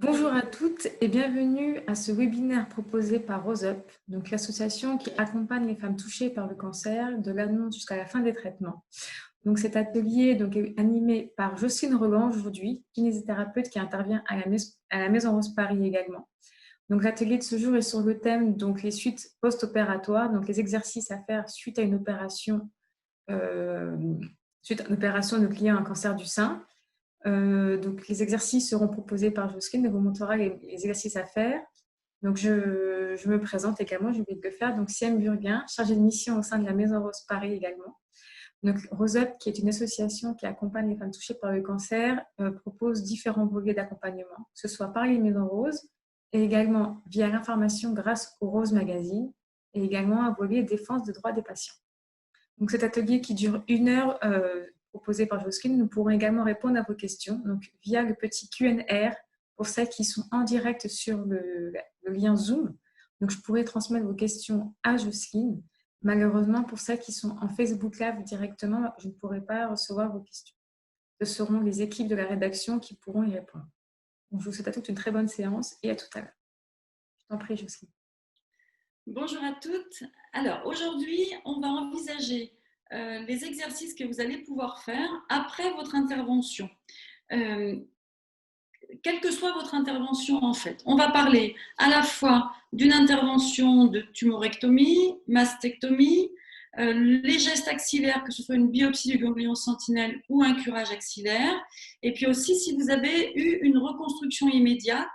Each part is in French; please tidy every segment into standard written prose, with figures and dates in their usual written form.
Bonjour à toutes et bienvenue à ce webinaire proposé par RoseUp, donc l'association qui accompagne les femmes touchées par le cancer de l'annonce jusqu'à la fin des traitements. Donc cet atelier est animé par Jocelyne Roland aujourd'hui, kinésithérapeute qui intervient à la Maison Rose Paris également. Donc l'atelier de ce jour est sur le thème donc les suites post-opératoires, donc les exercices à faire suite à une opération, de client à un cancer du sein. Donc, les exercices seront proposés par Jocelyne, elle vous montrera les exercices à faire. Donc, je me présente également, j'ai oublié de le faire. Donc, Siam Burguin, chargée de mission au sein de la Maison Rose Paris également. Donc, RoseUp, qui est une association qui accompagne les femmes touchées par le cancer, propose différents volets d'accompagnement, que ce soit par les Maisons Roses et également via l'information grâce au Rose Magazine et également un volet défense des droits des patients. Donc, cet atelier qui dure 1 heure, proposé par Jocelyne, nous pourrons également répondre à vos questions donc, via le petit Q&R pour celles qui sont en direct sur le lien Zoom. Donc, je pourrai transmettre vos questions à Jocelyne. Malheureusement, pour celles qui sont en Facebook Live directement, je ne pourrai pas recevoir vos questions. Ce seront les équipes de la rédaction qui pourront y répondre. Donc, je vous souhaite à toutes une très bonne séance et à tout à l'heure. Je t'en prie, Jocelyne. Bonjour à toutes. Alors aujourd'hui, on va envisager les exercices que vous allez pouvoir faire après votre intervention. Quelle que soit votre intervention en fait, on va parler à la fois d'une intervention de tumorectomie, mastectomie, les gestes axillaires, que ce soit une biopsie du ganglion sentinelle ou un curage axillaire, et puis aussi si vous avez eu une reconstruction immédiate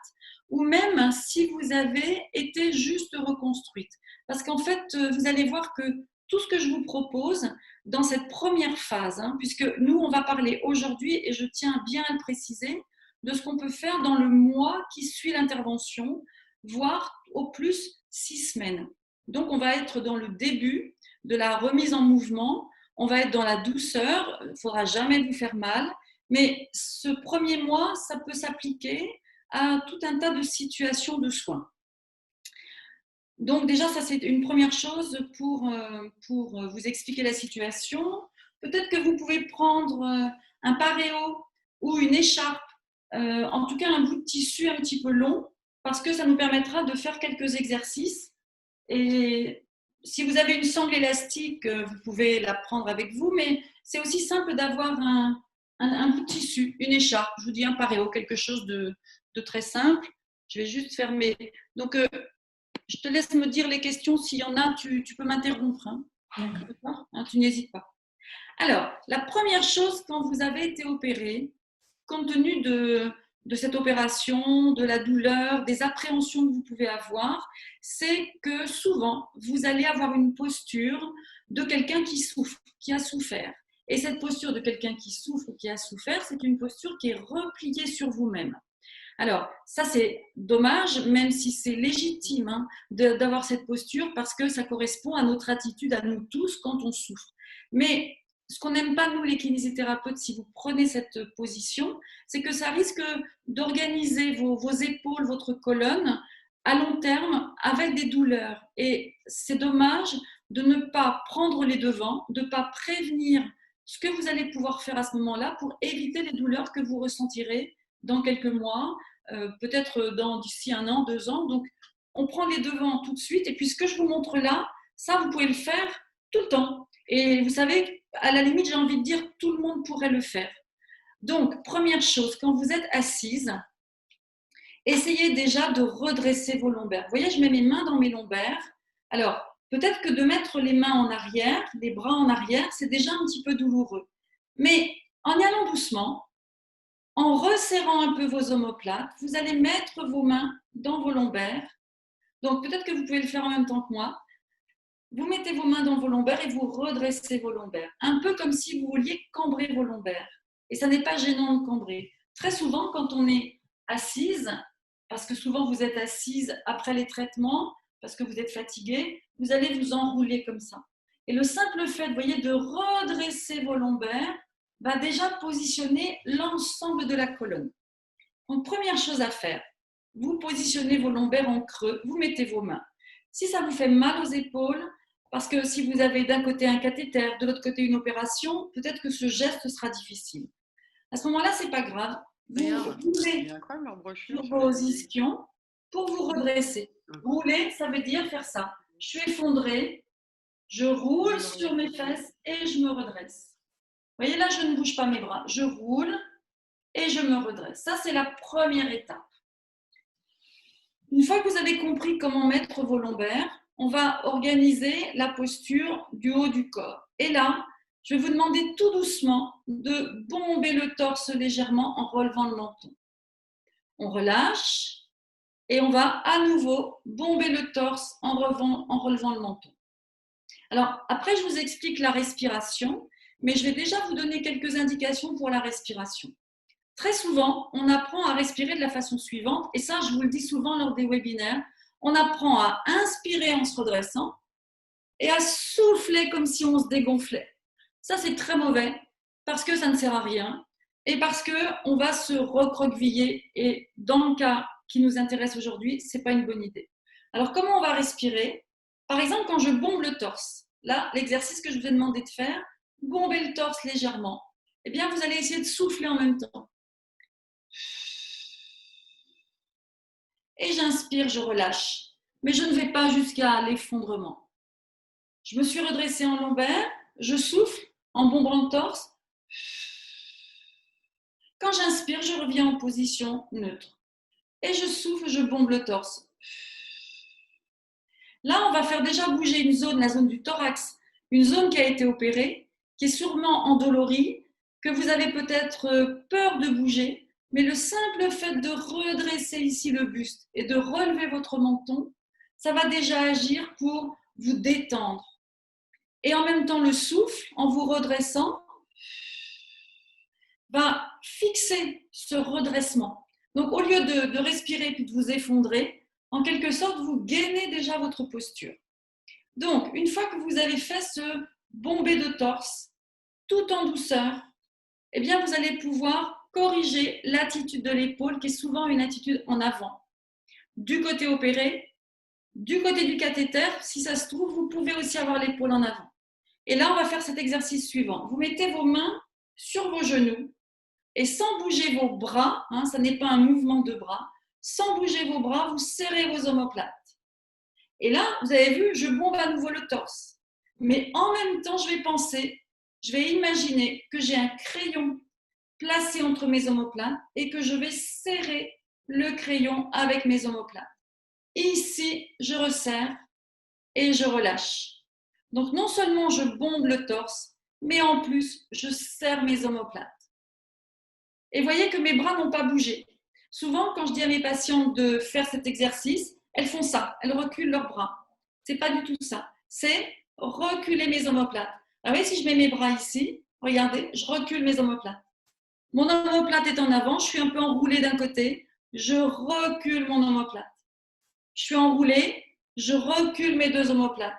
ou même si vous avez été juste reconstruite. Parce qu'en fait, vous allez voir que tout ce que je vous propose dans cette première phase, puisque nous, on va parler aujourd'hui, et je tiens bien à le préciser, de ce qu'on peut faire dans le mois qui suit l'intervention, voire au plus 6 semaines. Donc, on va être dans le début de la remise en mouvement, on va être dans la douceur, il ne faudra jamais vous faire mal, mais ce premier mois, ça peut s'appliquer à tout un tas de situations de soins. Donc déjà, ça c'est une première chose pour vous expliquer la situation. Peut-être que vous pouvez prendre un paréo ou une écharpe, en tout cas un bout de tissu un petit peu long, parce que ça nous permettra de faire quelques exercices. Et si vous avez une sangle élastique, vous pouvez la prendre avec vous, mais c'est aussi simple d'avoir un bout de tissu, une écharpe, je vous dis un paréo, quelque chose de très simple. Je vais juste fermer. Donc, je te laisse me dire les questions. S'il y en a, tu peux m'interrompre. Tu n'hésites pas. Alors, la première chose, quand vous avez été opéré, compte tenu de cette opération, de la douleur, des appréhensions que vous pouvez avoir, c'est que souvent, vous allez avoir une posture de quelqu'un qui souffre, qui a souffert. Et cette posture de quelqu'un qui souffre ou qui a souffert, c'est une posture qui est repliée sur vous-même. Alors, ça c'est dommage, même si c'est légitime d'avoir cette posture parce que ça correspond à notre attitude à nous tous quand on souffre. Mais ce qu'on n'aime pas, nous les kinésithérapeutes, si vous prenez cette position, c'est que ça risque d'organiser vos épaules, votre colonne à long terme avec des douleurs. Et c'est dommage de ne pas prendre les devants, de ne pas prévenir ce que vous allez pouvoir faire à ce moment-là pour éviter les douleurs que vous ressentirez dans quelques mois, peut-être d'ici 1 an, 2 ans. Donc, on prend les devants tout de suite. Et puis, ce que je vous montre là, ça, vous pouvez le faire tout le temps. Et vous savez, à la limite, j'ai envie de dire, tout le monde pourrait le faire. Donc, première chose, quand vous êtes assise, essayez déjà de redresser vos lombaires. Vous voyez, je mets mes mains dans mes lombaires. Alors, peut-être que de mettre les mains en arrière, les bras en arrière, c'est déjà un petit peu douloureux. Mais en y allant doucement, en resserrant un peu vos omoplates, vous allez mettre vos mains dans vos lombaires. Donc, peut-être que vous pouvez le faire en même temps que moi. Vous mettez vos mains dans vos lombaires et vous redressez vos lombaires. Un peu comme si vous vouliez cambrer vos lombaires. Et ça n'est pas gênant de cambrer. Très souvent, quand on est assise, parce que souvent vous êtes assise après les traitements, parce que vous êtes fatigué, vous allez vous enrouler comme ça. Et le simple fait, vous voyez, de redresser vos lombaires va déjà positionner l'ensemble de la colonne. Donc, première chose à faire, vous positionnez vos lombaires en creux, vous mettez vos mains. Si ça vous fait mal aux épaules, parce que si vous avez d'un côté un cathéter, de l'autre côté une opération, peut-être que ce geste sera difficile. À ce moment-là, ce n'est pas grave. vous roulez sur vos ischions pour vous redresser. Rouler, ça veut dire faire ça. Je suis effondrée, je roule sur mes fesses et je me redresse. Vous voyez, là, je ne bouge pas mes bras. Je roule et je me redresse. Ça, c'est la première étape. Une fois que vous avez compris comment mettre vos lombaires, on va organiser la posture du haut du corps. Et là, je vais vous demander tout doucement de bomber le torse légèrement en relevant le menton. On relâche et on va à nouveau bomber le torse en relevant le menton. Alors, après, je vous explique la respiration, mais je vais déjà vous donner quelques indications pour la respiration. Très souvent, on apprend à respirer de la façon suivante, et ça, je vous le dis souvent lors des webinaires, on apprend à inspirer en se redressant et à souffler comme si on se dégonflait. Ça, c'est très mauvais parce que ça ne sert à rien et parce qu'on va se recroqueviller, et dans le cas qui nous intéresse aujourd'hui, ce n'est pas une bonne idée. Alors, comment on va respirer? Par exemple, quand je bombe le torse, là, l'exercice que je vous ai demandé de faire, bomber le torse légèrement, eh bien, vous allez essayer de souffler en même temps. Et j'inspire, je relâche. Mais je ne vais pas jusqu'à l'effondrement. Je me suis redressée en lombaire, je souffle en bombant le torse. Quand j'inspire, je reviens en position neutre. Et je souffle, je bombe le torse. Là, on va faire déjà bouger une zone, la zone du thorax, une zone qui a été opérée, qui est sûrement endolorie, que vous avez peut-être peur de bouger, mais le simple fait de redresser ici le buste et de relever votre menton, ça va déjà agir pour vous détendre. Et en même temps, le souffle, en vous redressant, va fixer ce redressement. Donc, au lieu de respirer puis de vous effondrer, en quelque sorte, vous gainez déjà votre posture. Donc, une fois que vous avez fait ce bombé de torse, tout en douceur, eh bien, vous allez pouvoir corriger l'attitude de l'épaule, qui est souvent une attitude en avant. Du côté opéré, du côté du cathéter, si ça se trouve, vous pouvez aussi avoir l'épaule en avant. Et là, on va faire cet exercice suivant. Vous mettez vos mains sur vos genoux et sans bouger vos bras, ça n'est pas un mouvement de bras, sans bouger vos bras, vous serrez vos omoplates. Et là, vous avez vu, je bombe à nouveau le torse. Mais en même temps, je vais imaginer que j'ai un crayon placé entre mes omoplates et que je vais serrer le crayon avec mes omoplates. Et ici, je resserre et je relâche. Donc, non seulement je bombe le torse, mais en plus, je serre mes omoplates. Et voyez que mes bras n'ont pas bougé. Souvent, quand je dis à mes patientes de faire cet exercice, elles font ça, elles reculent leurs bras. Ce n'est pas du tout ça. C'est reculer mes omoplates. Alors, voyez, si je mets mes bras ici, regardez, je recule mes omoplates. Mon omoplate est en avant, je suis un peu enroulée d'un côté, je recule mon omoplate. Je suis enroulée, je recule mes deux omoplates.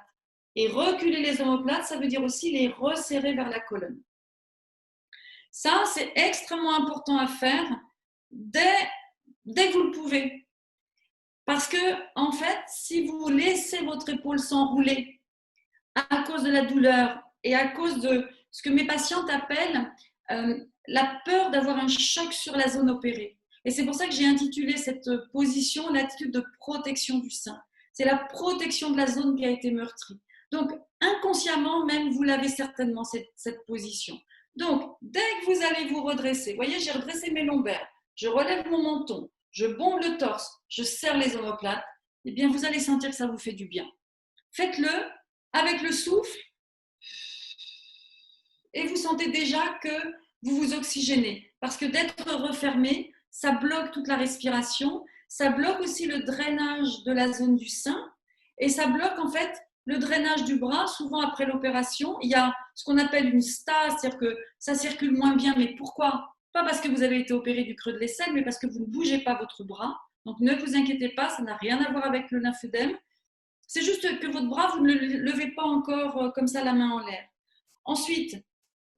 Et reculer les omoplates, ça veut dire aussi les resserrer vers la colonne. Ça, c'est extrêmement important à faire dès que vous le pouvez. Parce que, en fait, si vous laissez votre épaule s'enrouler à cause de la douleur et à cause de ce que mes patientes appellent la peur d'avoir un choc sur la zone opérée. Et c'est pour ça que j'ai intitulé cette position l'attitude de protection du sein. C'est la protection de la zone qui a été meurtrie. Donc, inconsciemment, même, vous l'avez certainement, cette position. Donc, dès que vous allez vous redresser, vous voyez, j'ai redressé mes lombaires, je relève mon menton, je bombe le torse, je serre les omoplates, eh bien, vous allez sentir que ça vous fait du bien. Faites-le avec le souffle et vous sentez déjà que vous vous oxygénez. Parce que d'être refermé, ça bloque toute la respiration, ça bloque aussi le drainage de la zone du sein et ça bloque en fait le drainage du bras. Souvent après l'opération, il y a ce qu'on appelle une stase, c'est-à-dire que ça circule moins bien. Mais pourquoi? Pas parce que vous avez été opéré du creux de l'aisselle, mais parce que vous ne bougez pas votre bras. Donc ne vous inquiétez pas, ça n'a rien à voir avec le lymphodème. C'est juste que votre bras, vous ne le levez pas encore comme ça la main en l'air. Ensuite,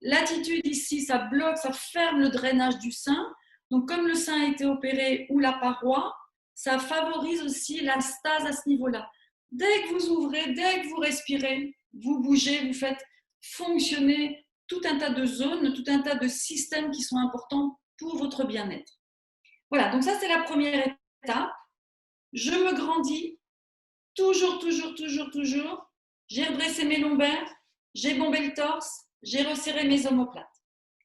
l'attitude ici, ça bloque, ça ferme le drainage du sein. Donc, comme le sein a été opéré ou la paroi, ça favorise aussi la stase à ce niveau-là. Dès que vous ouvrez, dès que vous respirez, vous bougez, vous faites fonctionner tout un tas de zones, tout un tas de systèmes qui sont importants pour votre bien-être. Voilà, donc ça, c'est la première étape. Je me grandis, toujours, toujours, toujours, toujours. J'ai redressé mes lombaires, j'ai bombé le torse, j'ai resserré mes omoplates.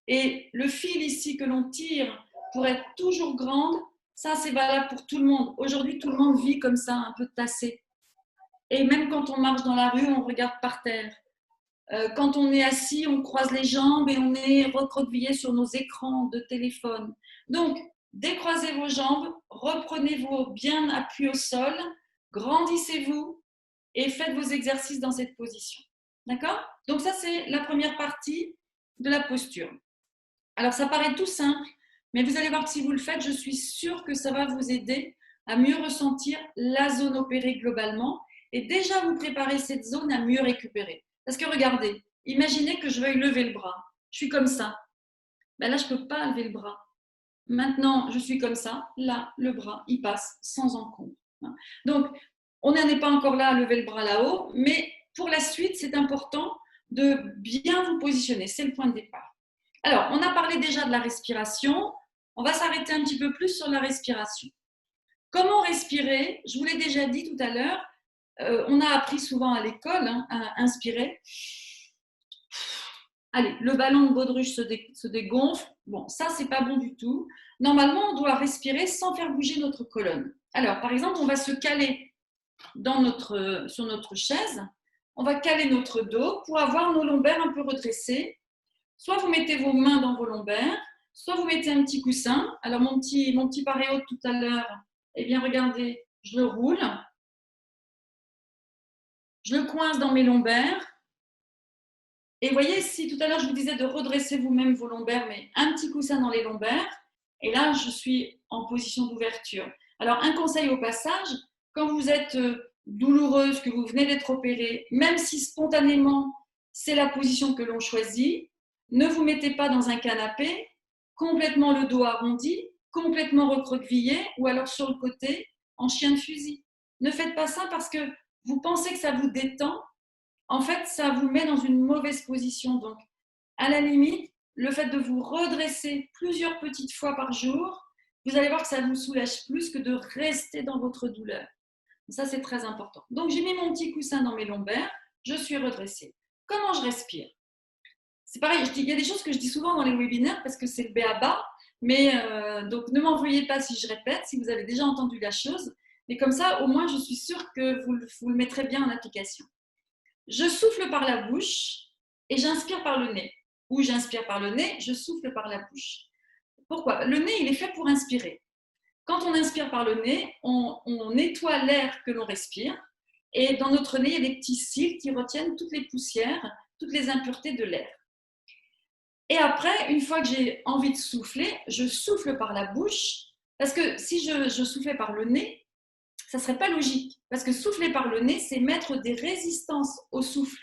Et le fil ici que l'on tire pour être toujours grande, ça, c'est valable pour tout le monde. Aujourd'hui, tout le monde vit comme ça, un peu tassé. Et même quand on marche dans la rue, on regarde par terre. Quand on est assis, on croise les jambes et on est recroquevillé sur nos écrans de téléphone. Donc, décroisez vos jambes, reprenez-vous bien appui au sol, grandissez-vous et faites vos exercices dans cette position. D'accord? Donc ça, c'est la première partie de la posture. Alors, ça paraît tout simple, mais vous allez voir que si vous le faites, je suis sûre que ça va vous aider à mieux ressentir la zone opérée globalement et déjà vous préparer cette zone à mieux récupérer. Parce que regardez, imaginez que je veuille lever le bras. Je suis comme ça. Ben là, je ne peux pas lever le bras. Maintenant, je suis comme ça. Là, le bras, il passe sans encombre. Donc, on n'en est pas encore là à lever le bras là-haut, mais pour la suite, c'est important de bien vous positionner. C'est le point de départ. Alors, on a parlé déjà de la respiration. On va s'arrêter un petit peu plus sur la respiration. Comment respirer? Je vous l'ai déjà dit tout à l'heure. On a appris souvent à l'école à inspirer. Allez, le ballon de baudruche se dégonfle. Bon, ça, c'est pas bon du tout. Normalement, on doit respirer sans faire bouger notre colonne. Alors, par exemple, on va se caler sur notre chaise. On va caler notre dos pour avoir nos lombaires un peu redressés. Soit vous mettez vos mains dans vos lombaires, soit vous mettez un petit coussin. Alors, mon petit paréo de tout à l'heure, eh bien, regardez, je le roule. Je le coince dans mes lombaires. Et vous voyez, si tout à l'heure, je vous disais de redresser vous-même vos lombaires, mais un petit coussin dans les lombaires. Et là, je suis en position d'ouverture. Alors, un conseil au passage, quand vous êtes douloureuse, que vous venez d'être opérée, même si spontanément, c'est la position que l'on choisit, ne vous mettez pas dans un canapé, complètement le dos arrondi, complètement recroquevillé, ou alors sur le côté, en chien de fusil. Ne faites pas ça parce que vous pensez que ça vous détend. En fait, ça vous met dans une mauvaise position. Donc, à la limite, le fait de vous redresser plusieurs petites fois par jour, vous allez voir que ça vous soulage plus que de rester dans votre douleur. Ça, c'est très important. Donc, j'ai mis mon petit coussin dans mes lombaires, je suis redressée. Comment je respire? C'est pareil, il y a des choses que je dis souvent dans les webinaires parce que c'est le b.a.-ba, mais donc ne m'en veuillez pas si je répète, si vous avez déjà entendu la chose, mais comme ça, au moins, je suis sûre que vous le mettrez bien en application. Je souffle par la bouche et j'inspire par le nez. Ou j'inspire par le nez, je souffle par la bouche. Pourquoi? Le nez, il est fait pour inspirer. Quand on inspire par le nez, on nettoie l'air que l'on respire. Et dans notre nez, il y a des petits cils qui retiennent toutes les poussières, toutes les impuretés de l'air. Et après, une fois que j'ai envie de souffler, je souffle par la bouche. Parce que si je soufflais par le nez, ça ne serait pas logique. Parce que souffler par le nez, c'est mettre des résistances au souffle.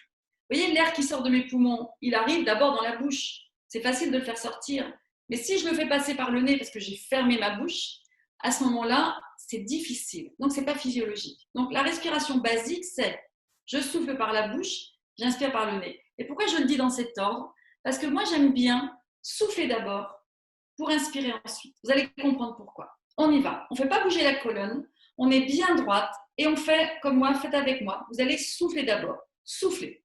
Vous voyez, l'air qui sort de mes poumons, il arrive d'abord dans la bouche. C'est facile de le faire sortir. Mais si je le fais passer par le nez parce que j'ai fermé ma bouche, à ce moment-là, c'est difficile. Donc, ce n'est pas physiologique. Donc, la respiration basique, c'est je souffle par la bouche, j'inspire par le nez. Et pourquoi je le dis dans cet ordre? Parce que moi, j'aime bien souffler d'abord pour inspirer ensuite. Vous allez comprendre pourquoi. On y va. On ne fait pas bouger la colonne. On est bien droite et on fait comme moi, faites avec moi. Vous allez souffler d'abord. Soufflez.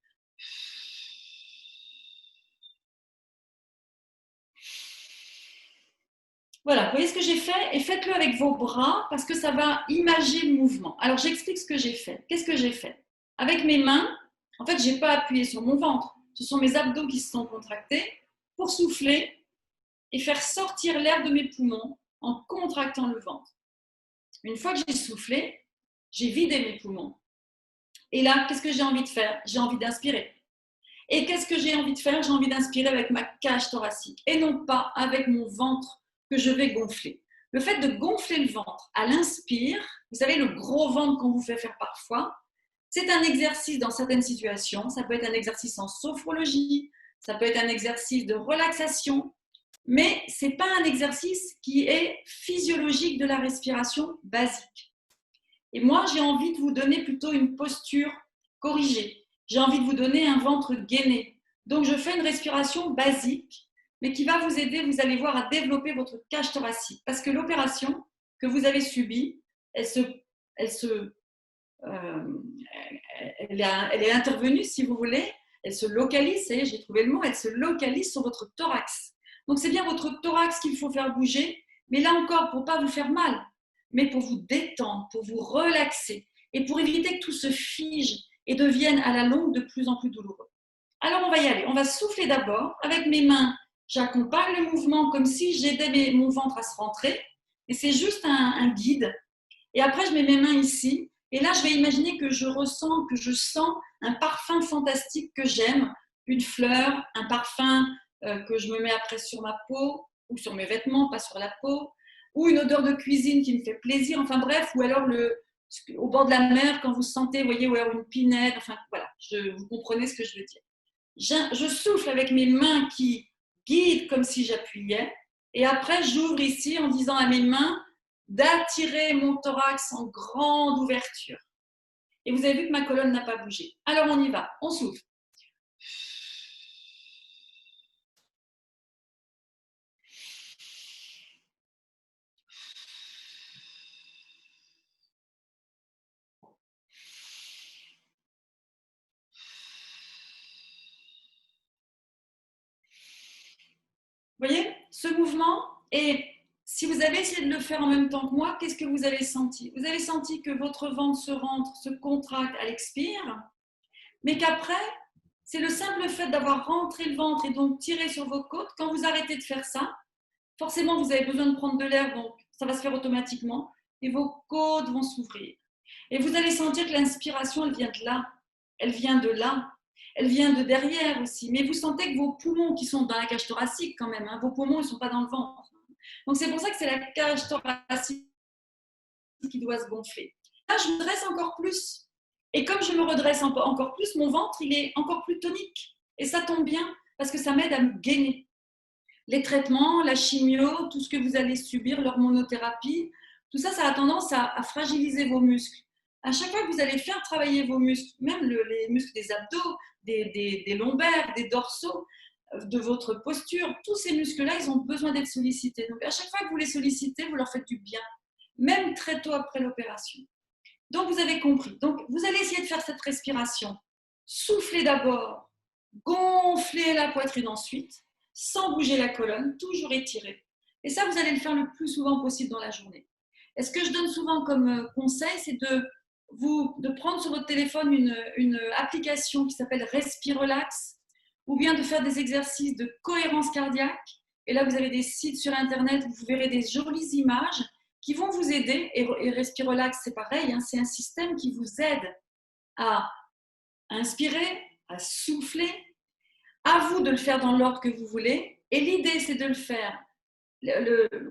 Voilà, vous voyez ce que j'ai fait et faites-le avec vos bras parce que ça va imager le mouvement. Alors, j'explique ce que j'ai fait. Qu'est-ce que j'ai fait? Avec mes mains, en fait, je n'ai pas appuyé sur mon ventre. Ce sont mes abdos qui se sont contractés pour souffler et faire sortir l'air de mes poumons en contractant le ventre. Une fois que j'ai soufflé, j'ai vidé mes poumons. Et là, qu'est-ce que j'ai envie de faire? J'ai envie d'inspirer. Et qu'est-ce que j'ai envie de faire? J'ai envie d'inspirer avec ma cage thoracique et non pas avec mon ventre que je vais gonfler. Le fait de gonfler le ventre à l'inspire, vous savez, le gros ventre qu'on vous fait faire parfois, c'est un exercice dans certaines situations. Ça peut être un exercice en sophrologie, ça peut être un exercice de relaxation, mais ce n'est pas un exercice qui est physiologique de la respiration basique. Et moi, j'ai envie de vous donner plutôt une posture corrigée. J'ai envie de vous donner un ventre gainé. Donc, je fais une respiration basique mais qui va vous aider, vous allez voir, à développer votre cage thoracique. Parce que l'opération que vous avez subie, elle est intervenue, si vous voulez, elle se localise, j'ai trouvé le mot, elle se localise sur votre thorax. Donc, c'est bien votre thorax qu'il faut faire bouger, mais là encore, pour ne pas vous faire mal, mais pour vous détendre, pour vous relaxer et pour éviter que tout se fige et devienne à la longue de plus en plus douloureux. Alors, on va y aller. On va souffler d'abord. Avec mes mains, j'accompagne le mouvement comme si j'aidais mon ventre à se rentrer. Et c'est juste un guide. Et après, je mets mes mains ici. Et là, je vais imaginer que je ressens, que je sens un parfum fantastique que j'aime, une fleur, un parfum que je me mets après sur ma peau ou sur mes vêtements, pas sur la peau, ou une odeur de cuisine qui me fait plaisir, enfin bref, ou alors au bord de la mer, quand vous sentez, vous voyez, ou alors une pinède, enfin voilà, vous comprenez ce que je veux dire. Je souffle avec mes mains qui guident comme si j'appuyais, et après, j'ouvre ici en disant à mes mains d'attirer mon thorax en grande ouverture. Et vous avez vu que ma colonne n'a pas bougé. Alors, on y va. On souffle. Vous voyez, ce mouvement, et si vous avez essayé de le faire en même temps que moi, qu'est-ce que vous avez senti? Vous avez senti que votre ventre se rentre, se contracte à l'expire, mais qu'après, c'est le simple fait d'avoir rentré le ventre et donc tiré sur vos côtes. Quand vous arrêtez de faire ça, forcément, vous avez besoin de prendre de l'air, donc ça va se faire automatiquement, et vos côtes vont s'ouvrir. Et vous allez sentir que l'inspiration, elle vient de là, elle vient de là, elle vient de derrière aussi. Mais vous sentez que vos poumons, qui sont dans la cage thoracique quand même, vos poumons, ils ne sont pas dans le ventre. Donc c'est pour ça que c'est la cage thoracique qui doit se gonfler. Là, je me redresse encore plus. Et comme je me redresse encore plus, mon ventre, il est encore plus tonique. Et ça tombe bien, parce que ça m'aide à me gainer. Les traitements, la chimio, tout ce que vous allez subir, l'hormonothérapie, tout ça, ça a tendance à fragiliser vos muscles. À chaque fois que vous allez faire travailler vos muscles, même les muscles des abdos, des lombaires, des dorsaux, de votre posture, tous ces muscles-là, ils ont besoin d'être sollicités. Donc, à chaque fois que vous les sollicitez, vous leur faites du bien, même très tôt après l'opération. Donc, vous avez compris. Donc, vous allez essayer de faire cette respiration. Soufflez d'abord, gonflez la poitrine ensuite, sans bouger la colonne, toujours étirée. Et ça, vous allez le faire le plus souvent possible dans la journée. Et ce que je donne souvent comme conseil, c'est de prendre sur votre téléphone une application qui s'appelle Respirelax, ou bien de faire des exercices de cohérence cardiaque. Et là, vous avez des sites sur Internet où vous verrez des jolies images qui vont vous aider. Et Respirelax, c'est pareil, c'est un système qui vous aide à inspirer, à souffler. À vous de le faire dans l'ordre que vous voulez. Et l'idée, c'est de le faire.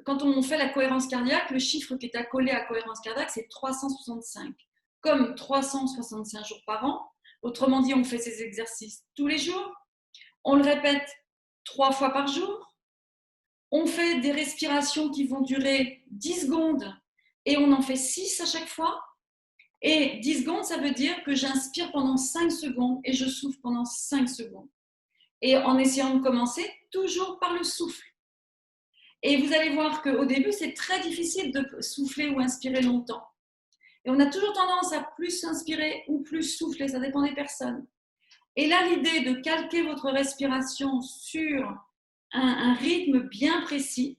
Quand on fait la cohérence cardiaque, le chiffre qui est accolé à cohérence cardiaque, c'est 365. Comme 365 jours par an. Autrement dit, on fait ces exercices tous les jours. On le répète 3 fois par jour. On fait des respirations qui vont durer 10 secondes et on en fait 6 à chaque fois. Et 10 secondes, ça veut dire que j'inspire pendant 5 secondes et je souffle pendant 5 secondes. Et en essayant de commencer toujours par le souffle. Et vous allez voir qu'au début, c'est très difficile de souffler ou inspirer longtemps. Et on a toujours tendance à plus inspirer ou plus souffler, ça dépend des personnes. Et là, l'idée de calquer votre respiration sur un rythme bien précis,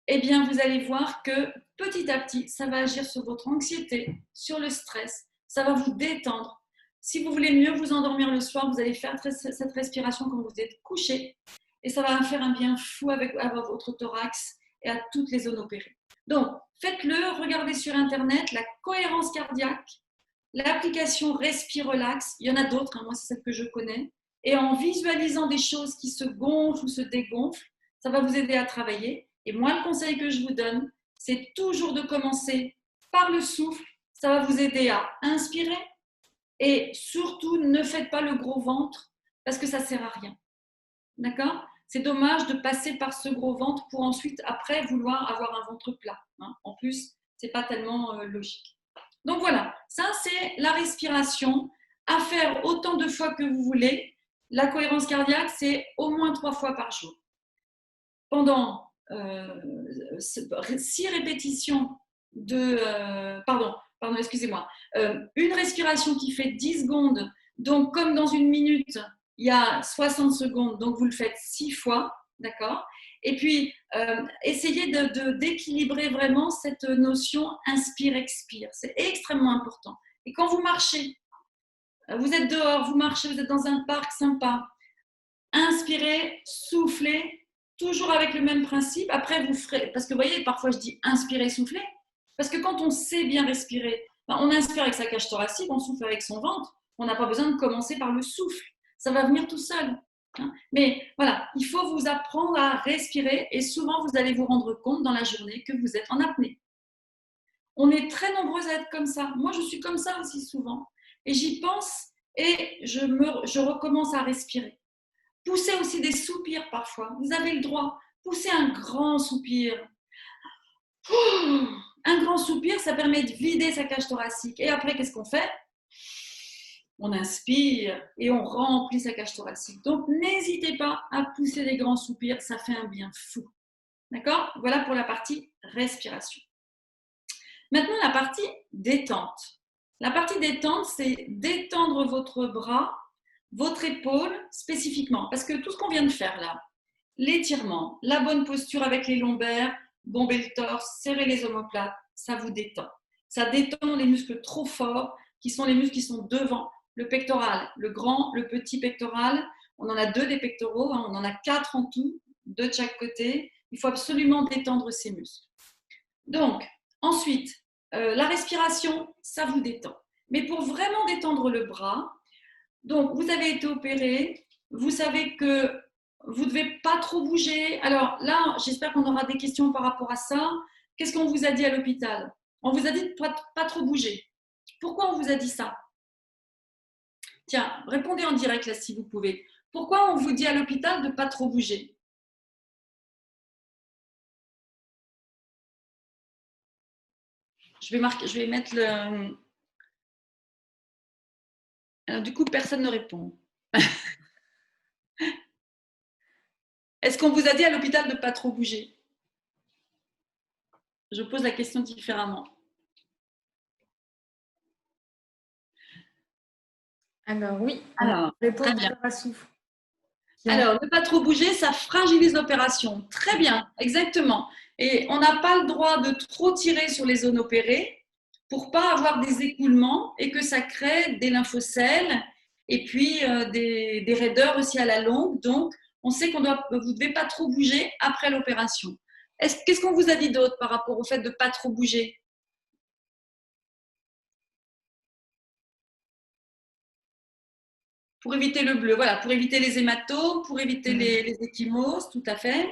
eh bien, vous allez voir que petit à petit, ça va agir sur votre anxiété, sur le stress, ça va vous détendre. Si vous voulez mieux vous endormir le soir, vous allez faire cette respiration quand vous êtes couché et ça va faire un bien fou avec votre thorax et à toutes les zones opérées. Donc, faites-le, regardez sur Internet la cohérence cardiaque, l'application Respirelax, il y en a d'autres, moi c'est celle que je connais, et en visualisant des choses qui se gonflent ou se dégonflent, ça va vous aider à travailler. Et moi, le conseil que je vous donne, c'est toujours de commencer par le souffle, ça va vous aider à inspirer, et surtout, ne faites pas le gros ventre parce que ça ne sert à rien. D'accord? C'est dommage de passer par ce gros ventre pour ensuite, après, vouloir avoir un ventre plat. En plus, ce n'est pas tellement logique. Donc voilà, ça c'est la respiration à faire autant de fois que vous voulez. La cohérence cardiaque, c'est au moins 3 fois par jour. pendant 6 répétitions pardon, excusez-moi, une respiration qui fait 10 secondes, donc comme dans une minute, il y a 60 secondes, donc vous le faites 6 fois, d'accord? Et puis, essayez d'équilibrer vraiment cette notion inspire-expire, c'est extrêmement important. Et quand vous marchez, vous êtes dehors, vous marchez, vous êtes dans un parc sympa, inspirez, soufflez, toujours avec le même principe. Après, vous ferez, parce que vous voyez, parfois je dis inspirez, soufflez, parce que quand on sait bien respirer, on inspire avec sa cage thoracique, on souffle avec son ventre, on n'a pas besoin de commencer par le souffle, ça va venir tout seul. Mais voilà, il faut vous apprendre à respirer et souvent vous allez vous rendre compte dans la journée que vous êtes en apnée. On est très nombreux à être comme ça. Moi, je suis comme ça aussi souvent. Et j'y pense et je recommence à respirer. Poussez aussi des soupirs parfois. Vous avez le droit. Poussez un grand soupir. Un grand soupir, ça permet de vider sa cage thoracique. Et après, qu'est-ce qu'on fait? On inspire et on remplit sa cage thoracique. Donc, n'hésitez pas à pousser des grands soupirs. Ça fait un bien fou. D'accord? Voilà pour la partie respiration. Maintenant, la partie détente. La partie détente, c'est d'étendre votre bras, votre épaule spécifiquement. Parce que tout ce qu'on vient de faire là, l'étirement, la bonne posture avec les lombaires, bomber le torse, serrer les omoplates, ça vous détend. Ça détend les muscles trop forts, qui sont les muscles qui sont devant. Le pectoral, le grand, le petit pectoral. On en a 2 des pectoraux, on en a 4 en tout, 2 de chaque côté. Il faut absolument détendre ces muscles. Donc, ensuite, la respiration, ça vous détend. Mais pour vraiment détendre le bras, donc vous avez été opéré, vous savez que vous ne devez pas trop bouger. Alors là, j'espère qu'on aura des questions par rapport à ça. Qu'est-ce qu'on vous a dit à l'hôpital? On vous a dit de pas trop bouger. Pourquoi on vous a dit ça? Tiens, répondez en direct là si vous pouvez. Pourquoi on vous dit à l'hôpital de ne pas trop bouger? Je vais mettre le... Alors, du coup, personne ne répond. Est-ce qu'on vous a dit à l'hôpital de ne pas trop bouger? Je pose la question différemment. Alors oui, Alors, l'épaule du parasouffle. Alors, ne pas trop bouger, ça fragilise l'opération. Très bien, exactement. Et on n'a pas le droit de trop tirer sur les zones opérées pour pas avoir des écoulements et que ça crée des lymphocèles et puis des raideurs aussi à la longue. Donc, on sait vous ne devez pas trop bouger après l'opération. Qu'est-ce qu'on vous a dit d'autre par rapport au fait de ne pas trop bouger? Pour éviter le bleu, voilà, pour éviter les hématomes, pour éviter les ecchymoses, tout à fait.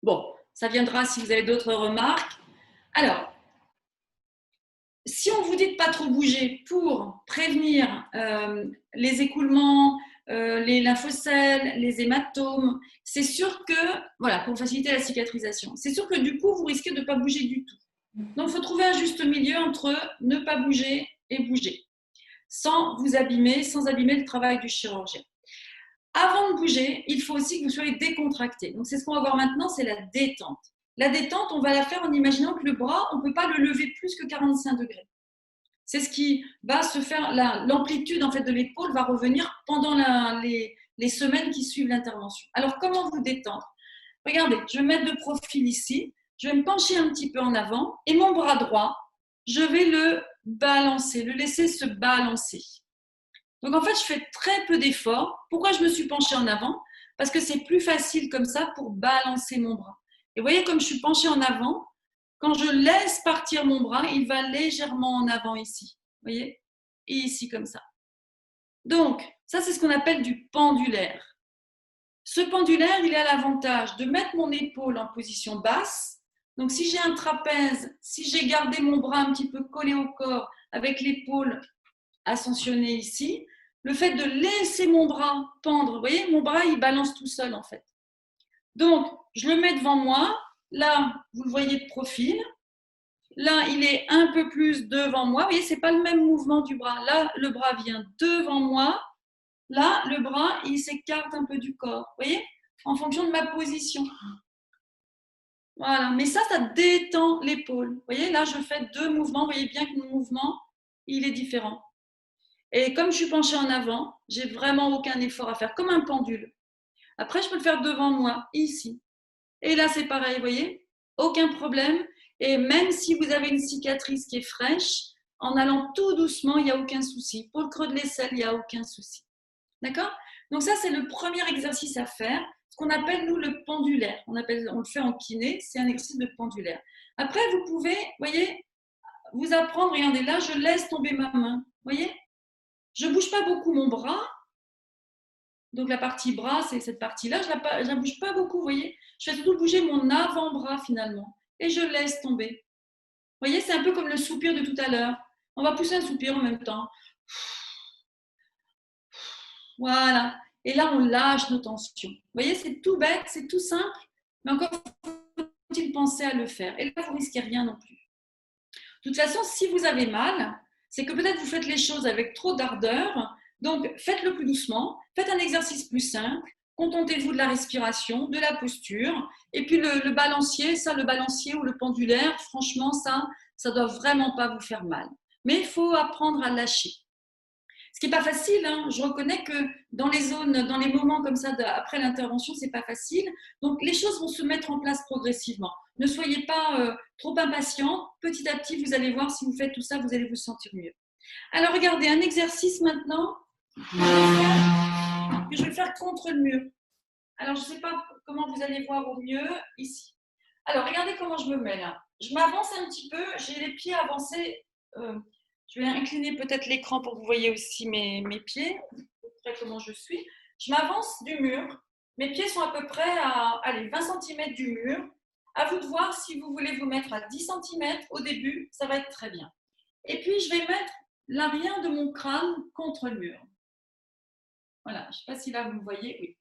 Bon, ça viendra si vous avez d'autres remarques. Alors, si on vous dit de ne pas trop bouger pour prévenir les écoulements, les lymphocèles, les hématomes, c'est sûr que, voilà, pour faciliter la cicatrisation, c'est sûr que du coup, vous risquez de ne pas bouger du tout. Donc, il faut trouver un juste milieu entre ne pas bouger et bouger, sans vous abîmer, sans abîmer le travail du chirurgien. Avant de bouger, il faut aussi que vous soyez décontracté. Donc, c'est ce qu'on va voir maintenant, c'est la détente. La détente, on va la faire en imaginant que le bras, on ne peut pas le lever plus que 45 degrés. C'est ce qui va se faire, l'amplitude en fait, de l'épaule va revenir pendant les semaines qui suivent l'intervention. Alors, comment vous détendre? Regardez, je vais me mettre de profil ici, je vais me pencher un petit peu en avant et mon bras droit, je vais le balancer, le laisser se balancer. Donc, en fait, je fais très peu d'efforts. Pourquoi je me suis penchée en avant? Parce que c'est plus facile comme ça pour balancer mon bras. Et vous voyez, comme je suis penchée en avant, quand je laisse partir mon bras, il va légèrement en avant ici. Vous voyez? Et ici, comme ça. Donc, ça, c'est ce qu'on appelle du pendulaire. Ce pendulaire, il a l'avantage de mettre mon épaule en position basse. Donc, si j'ai un trapèze, si j'ai gardé mon bras un petit peu collé au corps avec l'épaule ascensionnée ici, le fait de laisser mon bras pendre, vous voyez, mon bras, il balance tout seul en fait. Donc, je le mets devant moi. Là, vous le voyez de profil. Là, il est un peu plus devant moi. Vous voyez, ce n'est pas le même mouvement du bras. Là, le bras vient devant moi. Là, le bras, il s'écarte un peu du corps. Vous voyez? En fonction de ma position. Voilà. Mais ça détend l'épaule. Vous voyez, là, je fais 2 mouvements. Vous voyez bien que mon mouvement, il est différent. Et comme je suis penchée en avant, j'ai vraiment aucun effort à faire, comme un pendule. Après, je peux le faire devant moi, ici. Et là, c'est pareil, vous voyez? Aucun problème. Et même si vous avez une cicatrice qui est fraîche, en allant tout doucement, il n'y a aucun souci. Pour le creux de l'aisselle, il n'y a aucun souci. D'accord? Donc ça, c'est le premier exercice à faire, ce qu'on appelle, nous, le pendulaire. On le fait en kiné, c'est un exercice de pendulaire. Après, vous pouvez, voyez, vous apprendre, regardez, là, je laisse tomber ma main. Voyez? Je ne bouge pas beaucoup mon bras. Donc la partie bras, c'est cette partie-là, je ne la bouge pas beaucoup, vous voyez? Je fais surtout bouger mon avant-bras finalement. Et je laisse tomber. Vous voyez, c'est un peu comme le soupir de tout à l'heure. On va pousser un soupir en même temps. Voilà. Et là, on lâche nos tensions. Vous voyez, c'est tout bête, c'est tout simple, mais encore faut-il penser à le faire. Et là, vous ne risquez rien non plus. De toute façon, si vous avez mal, c'est que peut-être vous faites les choses avec trop d'ardeur. Donc, faites-le plus doucement, faites un exercice plus simple, contentez-vous de la respiration, de la posture. Et puis le balancier, le balancier ou le pendulaire, franchement, ça ne doit vraiment pas vous faire mal. Mais il faut apprendre à lâcher. Ce qui n'est pas facile, hein. Je reconnais que dans les moments comme ça, après l'intervention, ce n'est pas facile. Donc, les choses vont se mettre en place progressivement. Ne soyez pas trop impatient. Petit à petit, vous allez voir, si vous faites tout ça, vous allez vous sentir mieux. Alors, regardez, un exercice maintenant que je vais faire contre le mur. Alors, je ne sais pas comment vous allez voir au mieux ici. Alors, regardez comment je me mets là. Je m'avance un petit peu, j'ai les pieds avancés. Je vais incliner peut-être l'écran pour que vous voyez aussi mes pieds, à peu près comment je suis. Je m'avance du mur. Mes pieds sont à peu près à 20 cm du mur. À vous de voir si vous voulez vous mettre à 10 cm au début, ça va être très bien. Et puis, je vais mettre l'arrière de mon crâne contre le mur. Voilà, je ne sais pas si là vous me voyez. Oui.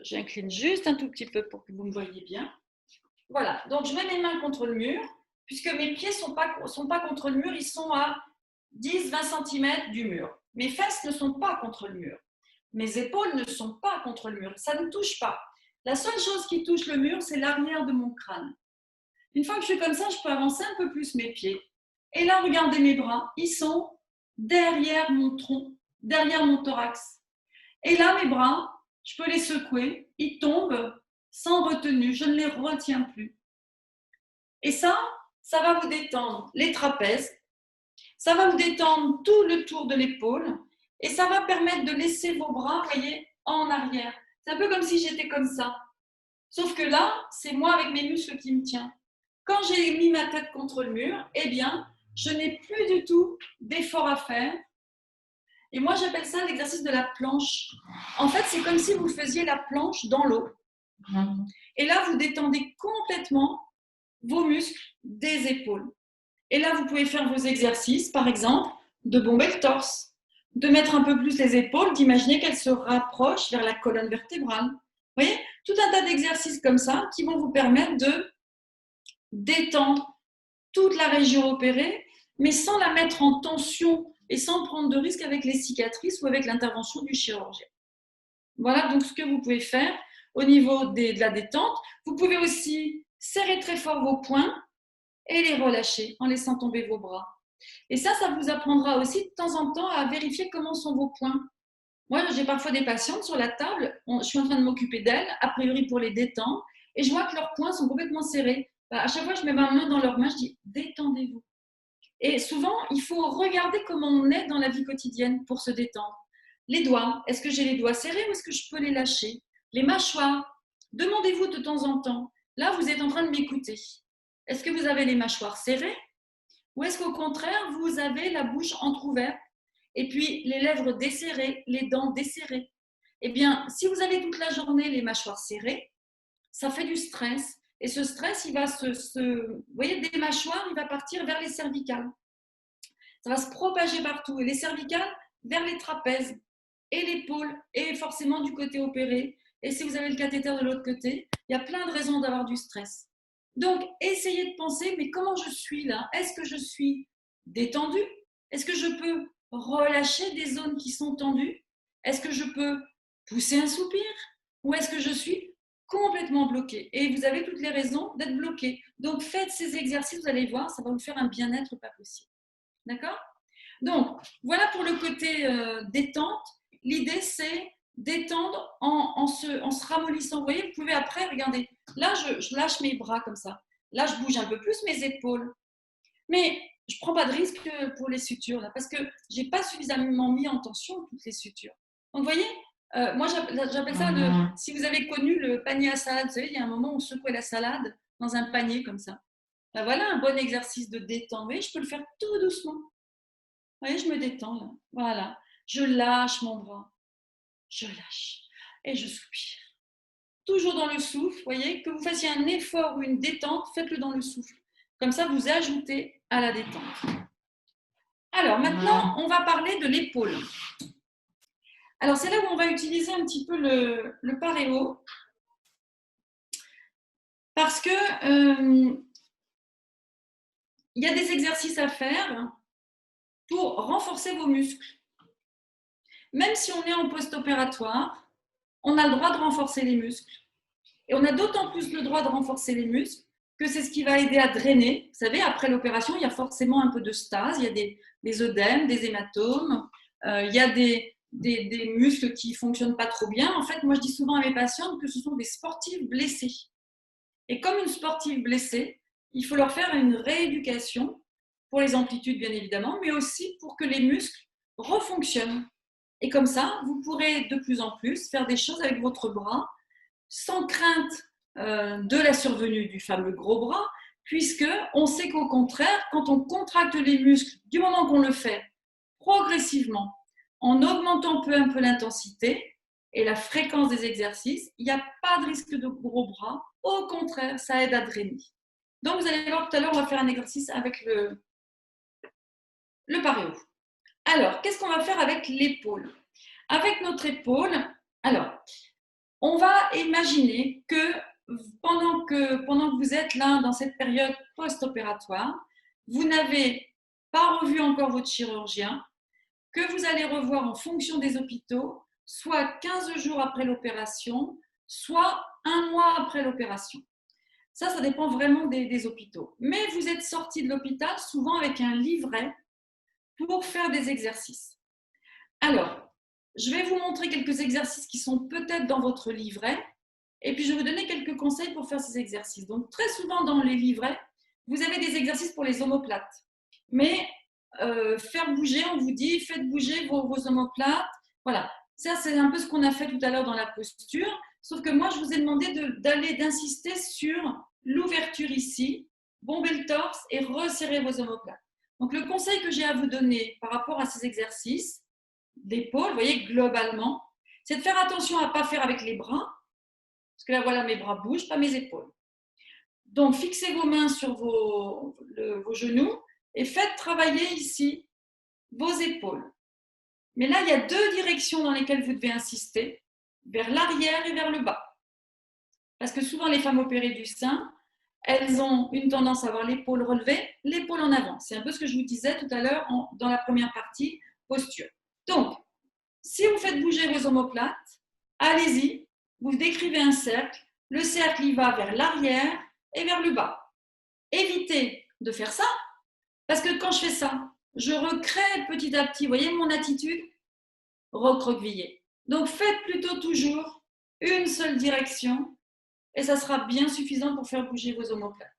J'incline juste un tout petit peu pour que vous me voyez bien. Voilà, donc je mets mes mains contre le mur, puisque mes pieds ne sont pas contre le mur, ils sont à 10-20 cm du mur. Mes fesses ne sont pas contre le mur. Mes épaules ne sont pas contre le mur. Ça ne touche pas. La seule chose qui touche le mur, c'est l'arrière de mon crâne. Une fois que je suis comme ça, je peux avancer un peu plus mes pieds. Et là, regardez mes bras, ils sont derrière mon tronc, derrière mon thorax. Et là, mes bras, je peux les secouer, ils tombent sans retenue, je ne les retiens plus. Et ça va vous détendre les trapèzes, ça va vous détendre tout le tour de l'épaule et ça va permettre de laisser vos bras, voyez, en arrière. C'est un peu comme si j'étais comme ça. Sauf que là, c'est moi avec mes muscles qui me tient. Quand j'ai mis ma tête contre le mur, eh bien, je n'ai plus du tout d'effort à faire. Et moi, j'appelle ça l'exercice de la planche. En fait, c'est comme si vous faisiez la planche dans l'eau. Et là, vous détendez complètement vos muscles des épaules. Et là, vous pouvez faire vos exercices, par exemple, de bomber le torse, de mettre un peu plus les épaules, d'imaginer qu'elles se rapprochent vers la colonne vertébrale. Vous voyez, tout un tas d'exercices comme ça qui vont vous permettre de détendre toute la région opérée, mais sans la mettre en tension et sans prendre de risques avec les cicatrices ou avec l'intervention du chirurgien. Voilà donc ce que vous pouvez faire au niveau de la détente. Vous pouvez aussi serrer très fort vos poings et les relâcher en laissant tomber vos bras. Et ça vous apprendra aussi de temps en temps à vérifier comment sont vos poings. Moi, j'ai parfois des patientes sur la table, je suis en train de m'occuper d'elles, a priori pour les détendre, et je vois que leurs poings sont complètement serrés. À chaque fois, je mets ma main dans leurs mains, je dis détendez-vous. Et souvent, il faut regarder comment on est dans la vie quotidienne pour se détendre. Les doigts, est-ce que j'ai les doigts serrés ou est-ce que je peux les lâcher? Les mâchoires, demandez-vous de temps en temps. Là, vous êtes en train de m'écouter. Est-ce que vous avez les mâchoires serrées ou est-ce qu'au contraire, vous avez la bouche entrouverte et puis les lèvres desserrées, les dents desserrées? Eh bien, si vous avez toute la journée les mâchoires serrées, ça fait du stress. Et ce stress, il va vous voyez, des mâchoires, il va partir vers les cervicales. Ça va se propager partout. Et les cervicales, vers les trapèzes et l'épaule, et forcément du côté opéré. Et si vous avez le cathéter de l'autre côté, il y a plein de raisons d'avoir du stress. Donc, essayez de penser, mais comment je suis là? Est-ce que je suis détendue? Est-ce que je peux relâcher des zones qui sont tendues? Est-ce que je peux pousser un soupir ou est-ce que je suis complètement bloqué? Et vous avez toutes les raisons d'être bloqué. Donc, faites ces exercices, vous allez voir, ça va vous faire un bien-être pas possible. D'accord? Donc, voilà pour le côté détente. L'idée, c'est détendre en se ramollissant. Vous voyez, vous pouvez après, regardez, là, je lâche mes bras comme ça. Là, je bouge un peu plus mes épaules. Mais je ne prends pas de risque pour les sutures, là, parce que je n'ai pas suffisamment mis en tension toutes les sutures. Donc, vous voyez, moi, j'appelle ça, si vous avez connu le panier à salade, vous savez, il y a un moment où on secouait la salade dans un panier comme ça. Ben voilà un bon exercice de détente. Vous voyez, je peux le faire tout doucement. Vous voyez, je me détends là. Voilà. Je lâche mon bras. Je lâche. Et je soupire. Toujours dans le souffle. Vous voyez, que vous fassiez un effort ou une détente, faites-le dans le souffle. Comme ça, vous ajoutez à la détente. Alors, maintenant, on va parler de l'épaule. Alors, c'est là où on va utiliser un petit peu le paréo. Parce que il y a des exercices à faire pour renforcer vos muscles. Même si on est en post-opératoire, on a le droit de renforcer les muscles. Et on a d'autant plus le droit de renforcer les muscles que c'est ce qui va aider à drainer. Vous savez, après l'opération, il y a forcément un peu de stase, il y a des œdèmes, des hématomes, il y a des muscles qui ne fonctionnent pas trop bien. En fait, moi, je dis souvent à mes patientes que ce sont des sportifs blessés. Et comme une sportive blessée, il faut leur faire une rééducation pour les amplitudes, bien évidemment, mais aussi pour que les muscles refonctionnent. Et comme ça, vous pourrez de plus en plus faire des choses avec votre bras sans crainte de la survenue du fameux gros bras, puisque on sait qu'au contraire, quand on contracte les muscles, du moment qu'on le fait progressivement, en augmentant peu à peu l'intensité et la fréquence des exercices, il n'y a pas de risque de gros bras. Au contraire, ça aide à drainer. Donc, vous allez voir tout à l'heure, on va faire un exercice avec le paréo. Alors, qu'est-ce qu'on va faire avec l'épaule? Avec notre épaule, alors, on va imaginer que pendant que vous êtes là dans cette période post-opératoire, vous n'avez pas revu encore votre chirurgien, que vous allez revoir en fonction des hôpitaux, soit 15 jours après l'opération, soit un mois après l'opération. Ça dépend vraiment des hôpitaux. Mais vous êtes sorti de l'hôpital souvent avec un livret pour faire des exercices. Alors, je vais vous montrer quelques exercices qui sont peut-être dans votre livret et puis je vais vous donner quelques conseils pour faire ces exercices. Donc, très souvent dans les livrets, vous avez des exercices pour les omoplates. Mais faire bouger, on vous dit, faites bouger vos omoplates. Voilà, ça c'est un peu ce qu'on a fait tout à l'heure dans la posture. Sauf que moi, je vous ai demandé d'insister sur l'ouverture ici, bomber le torse et resserrer vos omoplates. Donc, le conseil que j'ai à vous donner par rapport à ces exercices d'épaule, vous voyez, globalement, c'est de faire attention à ne pas faire avec les bras, parce que là, voilà, mes bras bougent, pas mes épaules. Donc, fixez vos mains sur vos genoux et faites travailler ici vos épaules. Mais là, il y a deux directions dans lesquelles vous devez insister, vers l'arrière et vers le bas. Parce que souvent, les femmes opérées du sein, elles ont une tendance à avoir l'épaule relevée, l'épaule en avant. C'est un peu ce que je vous disais tout à l'heure dans la première partie, posture. Donc, si vous faites bouger vos omoplates, allez-y, vous décrivez un cercle. Le cercle, il va vers l'arrière et vers le bas. Évitez de faire ça, parce que quand je fais ça, je recrée petit à petit, vous voyez mon attitude, recroquevillée. Donc, faites plutôt toujours une seule direction et ça sera bien suffisant pour faire bouger vos omoplates.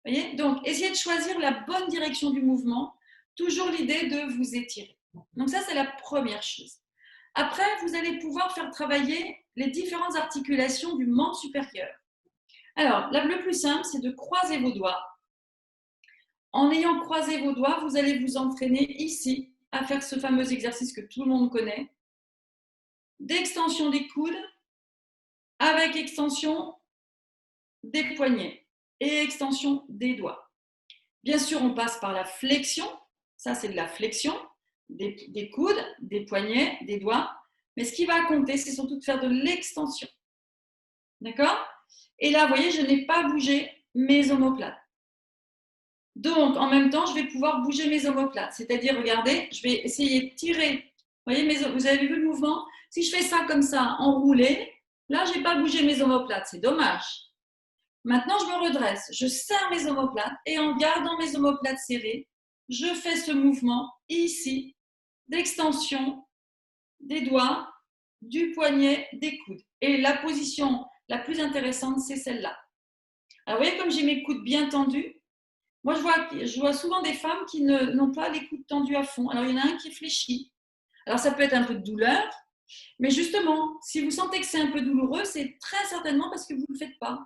Vous voyez? Donc, essayez de choisir la bonne direction du mouvement, toujours l'idée de vous étirer. Donc ça, c'est la première chose. Après, vous allez pouvoir faire travailler les différentes articulations du membre supérieur. Alors, le plus simple, c'est de croiser vos doigts. En ayant croisé vos doigts, vous allez vous entraîner ici à faire ce fameux exercice que tout le monde connaît, d'extension des coudes avec extension des poignets et extension des doigts. Bien sûr, on passe par la flexion. Ça, c'est de la flexion des coudes, des poignets, des doigts. Mais ce qui va compter, c'est surtout de faire de l'extension. D'accord? Et là, vous voyez, je n'ai pas bougé mes omoplates. Donc, en même temps, je vais pouvoir bouger mes omoplates. C'est-à-dire, regardez, je vais essayer de tirer voyez, vous avez vu le mouvement? Si je fais ça comme ça, enroulé, là, je n'ai pas bougé mes omoplates, c'est dommage. Maintenant, je me redresse, je serre mes omoplates et en gardant mes omoplates serrées, je fais ce mouvement ici d'extension des doigts, du poignet, des coudes. Et la position la plus intéressante, c'est celle-là. Alors, vous voyez comme j'ai mes coudes bien tendus. Moi, je vois souvent des femmes qui n'ont pas les coudes tendus à fond. Alors, il y en a un qui est fléchi. Alors, ça peut être un peu de douleur. Mais justement, si vous sentez que c'est un peu douloureux, c'est très certainement parce que vous ne le faites pas.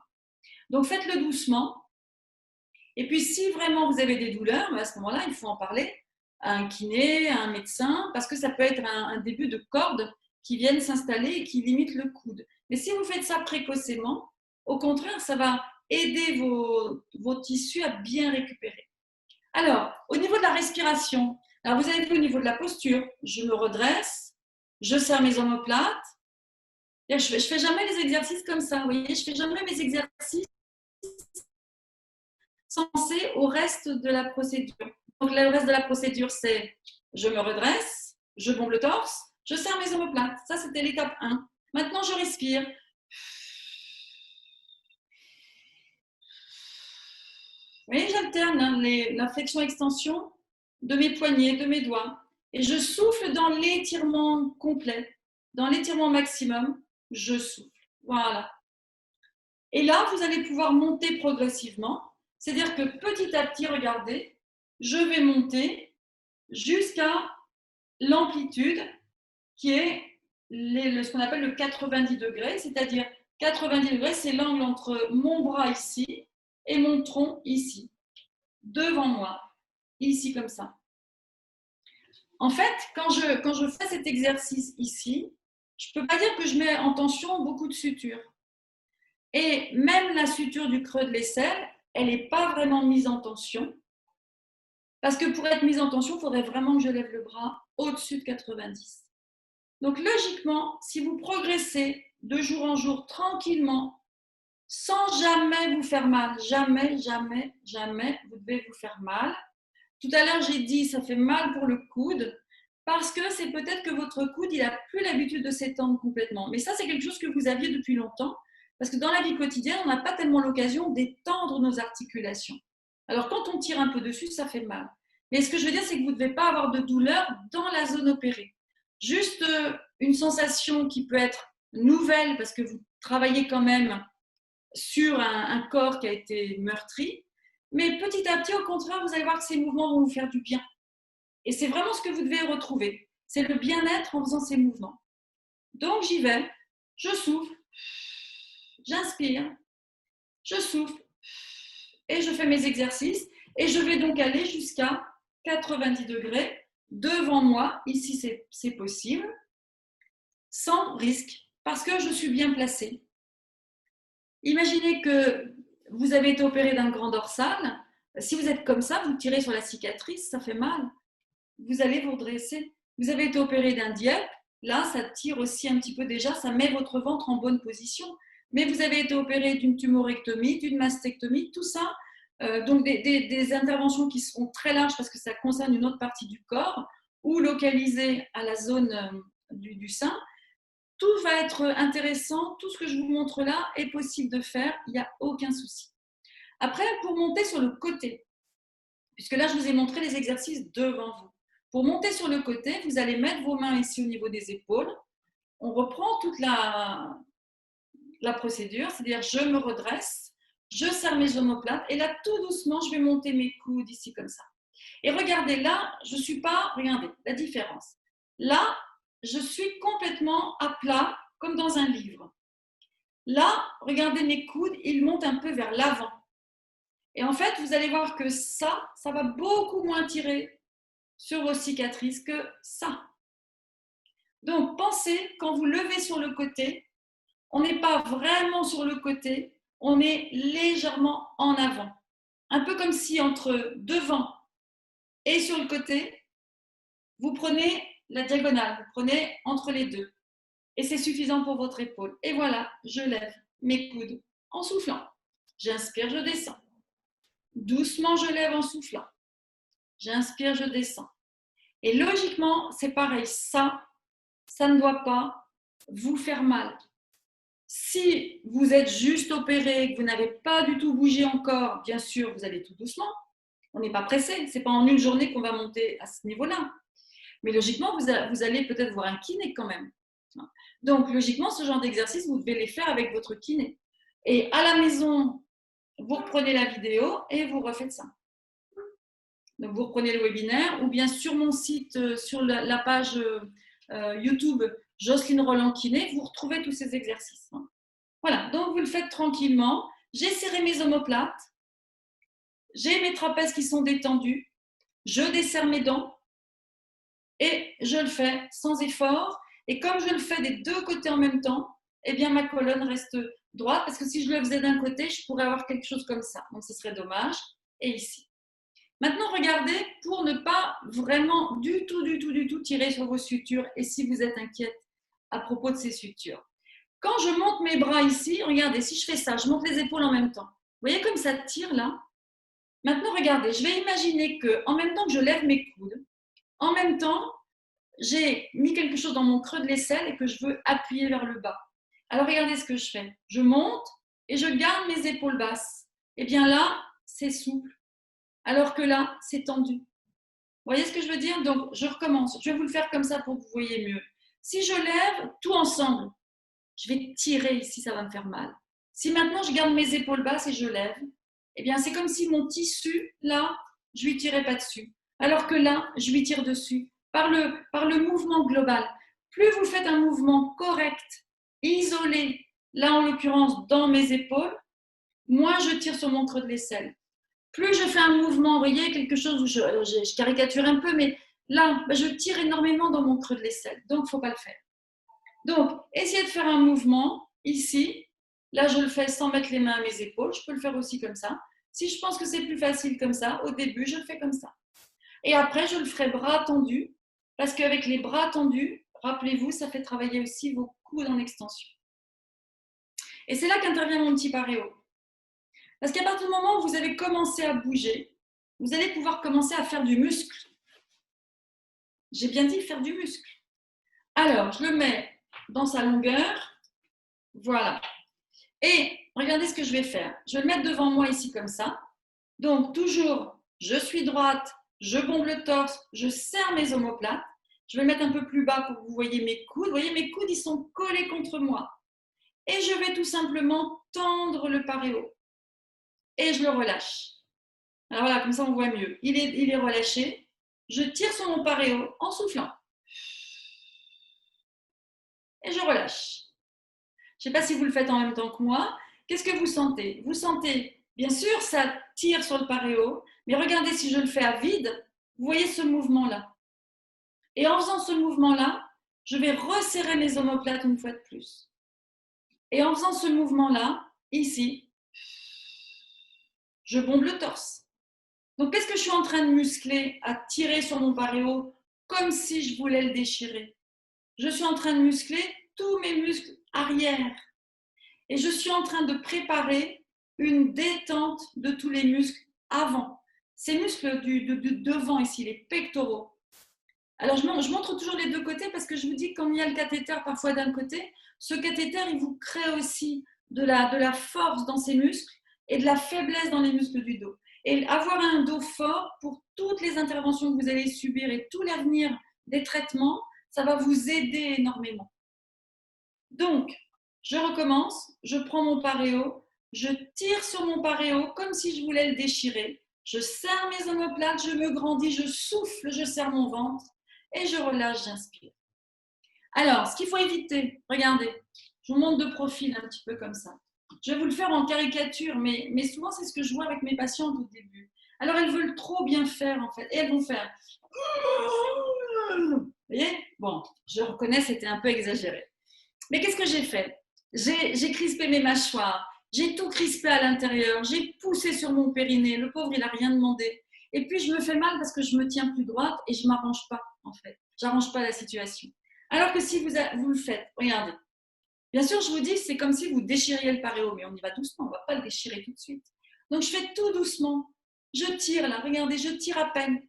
Donc, faites-le doucement. Et puis, si vraiment vous avez des douleurs, à ce moment-là, il faut en parler à un kiné, à un médecin, parce que ça peut être un début de corde qui viennent s'installer et qui limite le coude. Mais si vous faites ça précocement, au contraire, ça va aider vos tissus à bien récupérer. Alors, au niveau de la respiration, alors vous avez vu au niveau de la posture, je me redresse, je serre mes omoplates. Je ne fais jamais les exercices comme ça, vous voyez, je ne fais jamais mes exercices sensés au reste de la procédure. Donc, le reste de la procédure, c'est je me redresse, je bombe le torse, je serre mes omoplates. Ça, c'était l'étape 1. Maintenant, je respire. Vous voyez, j'alterne la flexion-extension de mes poignets, de mes doigts. Et je souffle dans l'étirement complet, dans l'étirement maximum, je souffle. Voilà. Et là, vous allez pouvoir monter progressivement. C'est-à-dire que petit à petit, regardez, je vais monter jusqu'à l'amplitude qui est ce qu'on appelle le 90 degrés, c'est-à-dire 90 degrés, c'est l'angle entre mon bras ici et mon tronc ici, devant moi, ici comme ça. En fait, quand je fais cet exercice ici, je ne peux pas dire que je mets en tension beaucoup de sutures. Et même la suture du creux de l'aisselle, elle n'est pas vraiment mise en tension. Parce que pour être mise en tension, il faudrait vraiment que je lève le bras au-dessus de 90. Donc logiquement, si vous progressez de jour en jour tranquillement, sans jamais vous faire mal, jamais, jamais, jamais, vous devez vous faire mal. Tout à l'heure, j'ai dit ça fait mal pour le coude parce que c'est peut-être que votre coude, il n'a plus l'habitude de s'étendre complètement. Mais ça, c'est quelque chose que vous aviez depuis longtemps parce que dans la vie quotidienne, on n'a pas tellement l'occasion d'étendre nos articulations. Alors, quand on tire un peu dessus, ça fait mal. Mais ce que je veux dire, c'est que vous ne devez pas avoir de douleur dans la zone opérée. Juste une sensation qui peut être nouvelle parce que vous travaillez quand même sur un corps qui a été meurtri. Mais petit à petit, au contraire, vous allez voir que ces mouvements vont vous faire du bien. Et c'est vraiment ce que vous devez retrouver. C'est le bien-être en faisant ces mouvements. Donc, j'y vais. Je souffle. J'inspire. Je souffle. Et je fais mes exercices. Et je vais donc aller jusqu'à 90 degrés devant moi. Ici, c'est possible. Sans risque. Parce que je suis bien placée. Imaginez que vous avez été opéré d'un grand dorsal. Si vous êtes comme ça, vous tirez sur la cicatrice, ça fait mal. Vous allez vous redresser. Vous avez été opéré d'un DIEP, là, ça tire aussi un petit peu déjà, ça met votre ventre en bonne position. Mais vous avez été opéré d'une tumorectomie, d'une mastectomie, tout ça, donc des interventions qui seront très larges parce que ça concerne une autre partie du corps ou localisées à la zone du sein. Tout va être intéressant, tout ce que je vous montre là est possible de faire, il n'y a aucun souci. Après, pour monter sur le côté, puisque là je vous ai montré les exercices devant vous. Pour monter sur le côté, vous allez mettre vos mains ici au niveau des épaules. On reprend toute la procédure, c'est-à-dire je me redresse, je serre mes omoplates et là tout doucement je vais monter mes coudes ici comme ça. Et regardez là, je ne suis pas, regardez la différence. Là, je suis complètement à plat, comme dans un livre. Là, regardez mes coudes, ils montent un peu vers l'avant. Et en fait, vous allez voir que ça va beaucoup moins tirer sur vos cicatrices que ça. Donc, pensez, quand vous levez sur le côté, on n'est pas vraiment sur le côté, on est légèrement en avant. Un peu comme si entre devant et sur le côté, vous prenez la diagonale, vous prenez entre les deux. Et c'est suffisant pour votre épaule. Et voilà, je lève mes coudes en soufflant. J'inspire, je descends. Doucement, je lève en soufflant. J'inspire, je descends. Et logiquement, c'est pareil. Ça, ça ne doit pas vous faire mal. Si vous êtes juste opéré, que vous n'avez pas du tout bougé encore, bien sûr, vous allez tout doucement. On n'est pas pressé. Ce n'est pas en une journée qu'on va monter à ce niveau-là. Mais logiquement, vous allez peut-être voir un kiné quand même. Donc, logiquement, ce genre d'exercice, vous devez les faire avec votre kiné. Et à la maison, vous reprenez la vidéo et vous refaites ça. Donc, vous reprenez le webinaire ou bien sur mon site, sur la page YouTube Jocelyne Roland Kiné, vous retrouvez tous ces exercices. Voilà, donc vous le faites tranquillement. J'ai serré mes omoplates, j'ai mes trapèzes qui sont détendus, je desserre mes dents et je le fais sans effort. Et comme je le fais des deux côtés en même temps, eh bien ma colonne reste droite parce que si je le faisais d'un côté, je pourrais avoir quelque chose comme ça. Donc ce serait dommage. Et ici. Maintenant, regardez pour ne pas vraiment du tout tirer sur vos sutures et si vous êtes inquiète à propos de ces sutures. Quand je monte mes bras ici, regardez, si je fais ça, je monte les épaules en même temps. Vous voyez comme ça tire là? Maintenant, regardez, je vais imaginer qu'en même temps que je lève mes coudes, en même temps, j'ai mis quelque chose dans mon creux de l'aisselle et que je veux appuyer vers le bas. Alors, regardez ce que je fais. Je monte et je garde mes épaules basses. Et bien là, c'est souple. Alors que là, c'est tendu. Vous voyez ce que je veux dire? Donc, je recommence. Je vais vous le faire comme ça pour que vous voyez mieux. Si je lève tout ensemble, je vais tirer ici, ça va me faire mal. Si maintenant je garde mes épaules basses et je lève, eh bien c'est comme si mon tissu, là, je lui tirais pas dessus. Alors que là, je lui tire dessus par le mouvement global. Plus vous faites un mouvement correct, isolé, là en l'occurrence dans mes épaules, moins je tire sur mon creux de l'aisselle. Plus je fais un mouvement, vous voyez, quelque chose où je caricature un peu, mais là, je tire énormément dans mon creux de l'aisselle. Donc, il ne faut pas le faire. Donc, essayez de faire un mouvement ici. Là, je le fais sans mettre les mains à mes épaules. Je peux le faire aussi comme ça. Si je pense que c'est plus facile comme ça, au début, je le fais comme ça. Et après, je le ferai bras tendus, parce qu'avec les bras tendus, rappelez-vous, ça fait travailler aussi vos coudes en extension. Et c'est là qu'intervient mon petit paréo. Parce qu'à partir du moment où vous avez commencé à bouger, vous allez pouvoir commencer à faire du muscle. J'ai bien dit faire du muscle. Alors, je le mets dans sa longueur. Voilà. Et regardez ce que je vais faire. Je vais le mettre devant moi ici comme ça. Donc, toujours, je suis droite, je bombe le torse, je serre mes omoplates. Je vais le mettre un peu plus bas pour que vous voyez mes coudes. Vous voyez, mes coudes, ils sont collés contre moi. Et je vais tout simplement tendre le paréo. Et je le relâche. Alors voilà, comme ça on voit mieux. Il est relâché. Je tire sur mon paréo en soufflant. Et je relâche. Je ne sais pas si vous le faites en même temps que moi. Qu'est-ce que vous sentez? Vous sentez, bien sûr, ça tire sur le paréo, mais regardez si je le fais à vide, vous voyez ce mouvement-là. Et en faisant ce mouvement-là, je vais resserrer mes omoplates une fois de plus. Et en faisant ce mouvement-là, ici, je bombe le torse. Donc, qu'est-ce que je suis en train de muscler à tirer sur mon paréo comme si je voulais le déchirer? Je suis en train de muscler tous mes muscles arrière. Et je suis en train de préparer une détente de tous les muscles avant. Ces muscles du devant ici, les pectoraux. Alors, je montre toujours les deux côtés parce que je vous dis que quand il y a le cathéter parfois d'un côté, ce cathéter, il vous crée aussi de la force dans ces muscles et de la faiblesse dans les muscles du dos. Et avoir un dos fort pour toutes les interventions que vous allez subir et tout l'avenir des traitements, ça va vous aider énormément. Donc, je recommence, je prends mon paréo, je tire sur mon paréo comme si je voulais le déchirer. Je serre mes omoplates, je me grandis, je souffle, je serre mon ventre et je relâche, j'inspire. Alors, ce qu'il faut éviter, regardez, je vous montre de profil un petit peu comme ça. Je vais vous le faire en caricature, mais souvent c'est ce que je vois avec mes patientes au début. Alors, elles veulent trop bien faire en fait, et elles vont faire. Vous voyez? Bon, je reconnais, c'était un peu exagéré. Mais qu'est-ce que j'ai fait? J'ai crispé mes mâchoires, j'ai tout crispé à l'intérieur, j'ai poussé sur mon périnée, le pauvre, il n'a rien demandé. Et puis, je me fais mal parce que je me tiens plus droite et je ne m'arrange pas, en fait. Je n'arrange pas la situation. Alors que si vous le faites, regardez. Bien sûr, je vous dis, c'est comme si vous déchiriez le paréo, mais on y va doucement, on ne va pas le déchirer tout de suite. Donc, je fais tout doucement. Je tire là, regardez, je tire à peine.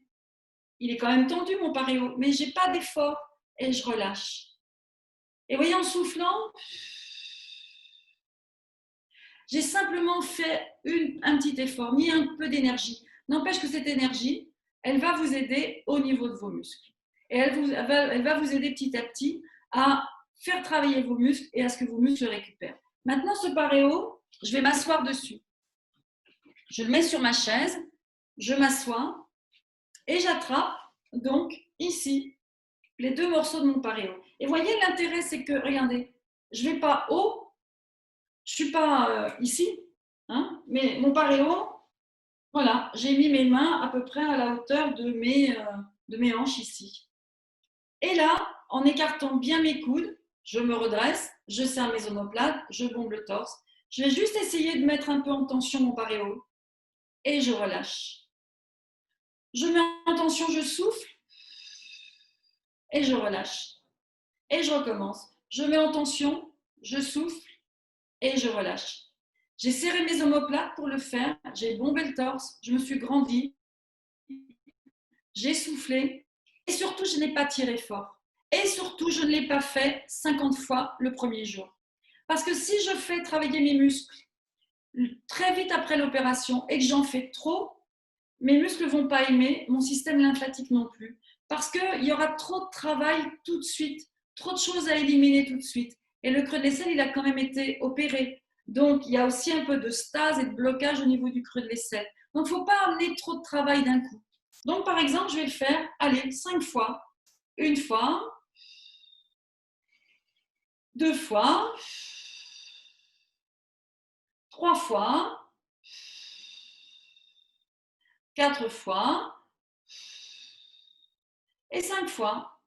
Il est quand même tendu, mon paréo, mais je n'ai pas d'effort et je relâche. Et voyez, en soufflant, j'ai simplement fait un petit effort, mis un peu d'énergie. N'empêche que cette énergie, elle va vous aider au niveau de vos muscles. Et elle va vous aider petit à petit à faire travailler vos muscles et à ce que vos muscles récupèrent. Maintenant, ce paréo, je vais m'asseoir dessus. Je le mets sur ma chaise, je m'assois et j'attrape donc ici les 2 morceaux de mon paréo. Et voyez, l'intérêt, c'est que, regardez, je ne vais pas haut, je ne suis pas ici, hein, mais mon paréo, voilà, j'ai mis mes mains à peu près à la hauteur de mes hanches ici. Et là, en écartant bien mes coudes, je me redresse, je serre mes omoplates, je bombe le torse. Je vais juste essayer de mettre un peu en tension mon paréo et je relâche. Je mets en tension, je souffle et je relâche. Et je recommence. Je mets en tension, je souffle et je relâche. J'ai serré mes omoplates pour le faire, j'ai bombé le torse, je me suis grandi, j'ai soufflé et surtout, je n'ai pas tiré fort. Et surtout, je ne l'ai pas fait 50 fois le premier jour. Parce que si je fais travailler mes muscles très vite après l'opération et que j'en fais trop, mes muscles ne vont pas aimer, mon système lymphatique non plus. Parce qu'il y aura trop de travail tout de suite, trop de choses à éliminer tout de suite. Et le creux de l'aisselle, il a quand même été opéré. Donc, il y a aussi un peu de stase et de blocage au niveau du creux de l'aisselle. Donc, il ne faut pas amener trop de travail d'un coup. Donc, par exemple, je vais le faire, allez, 5 fois. 1 fois, 2 fois, 3 fois, 4 fois et 5 fois.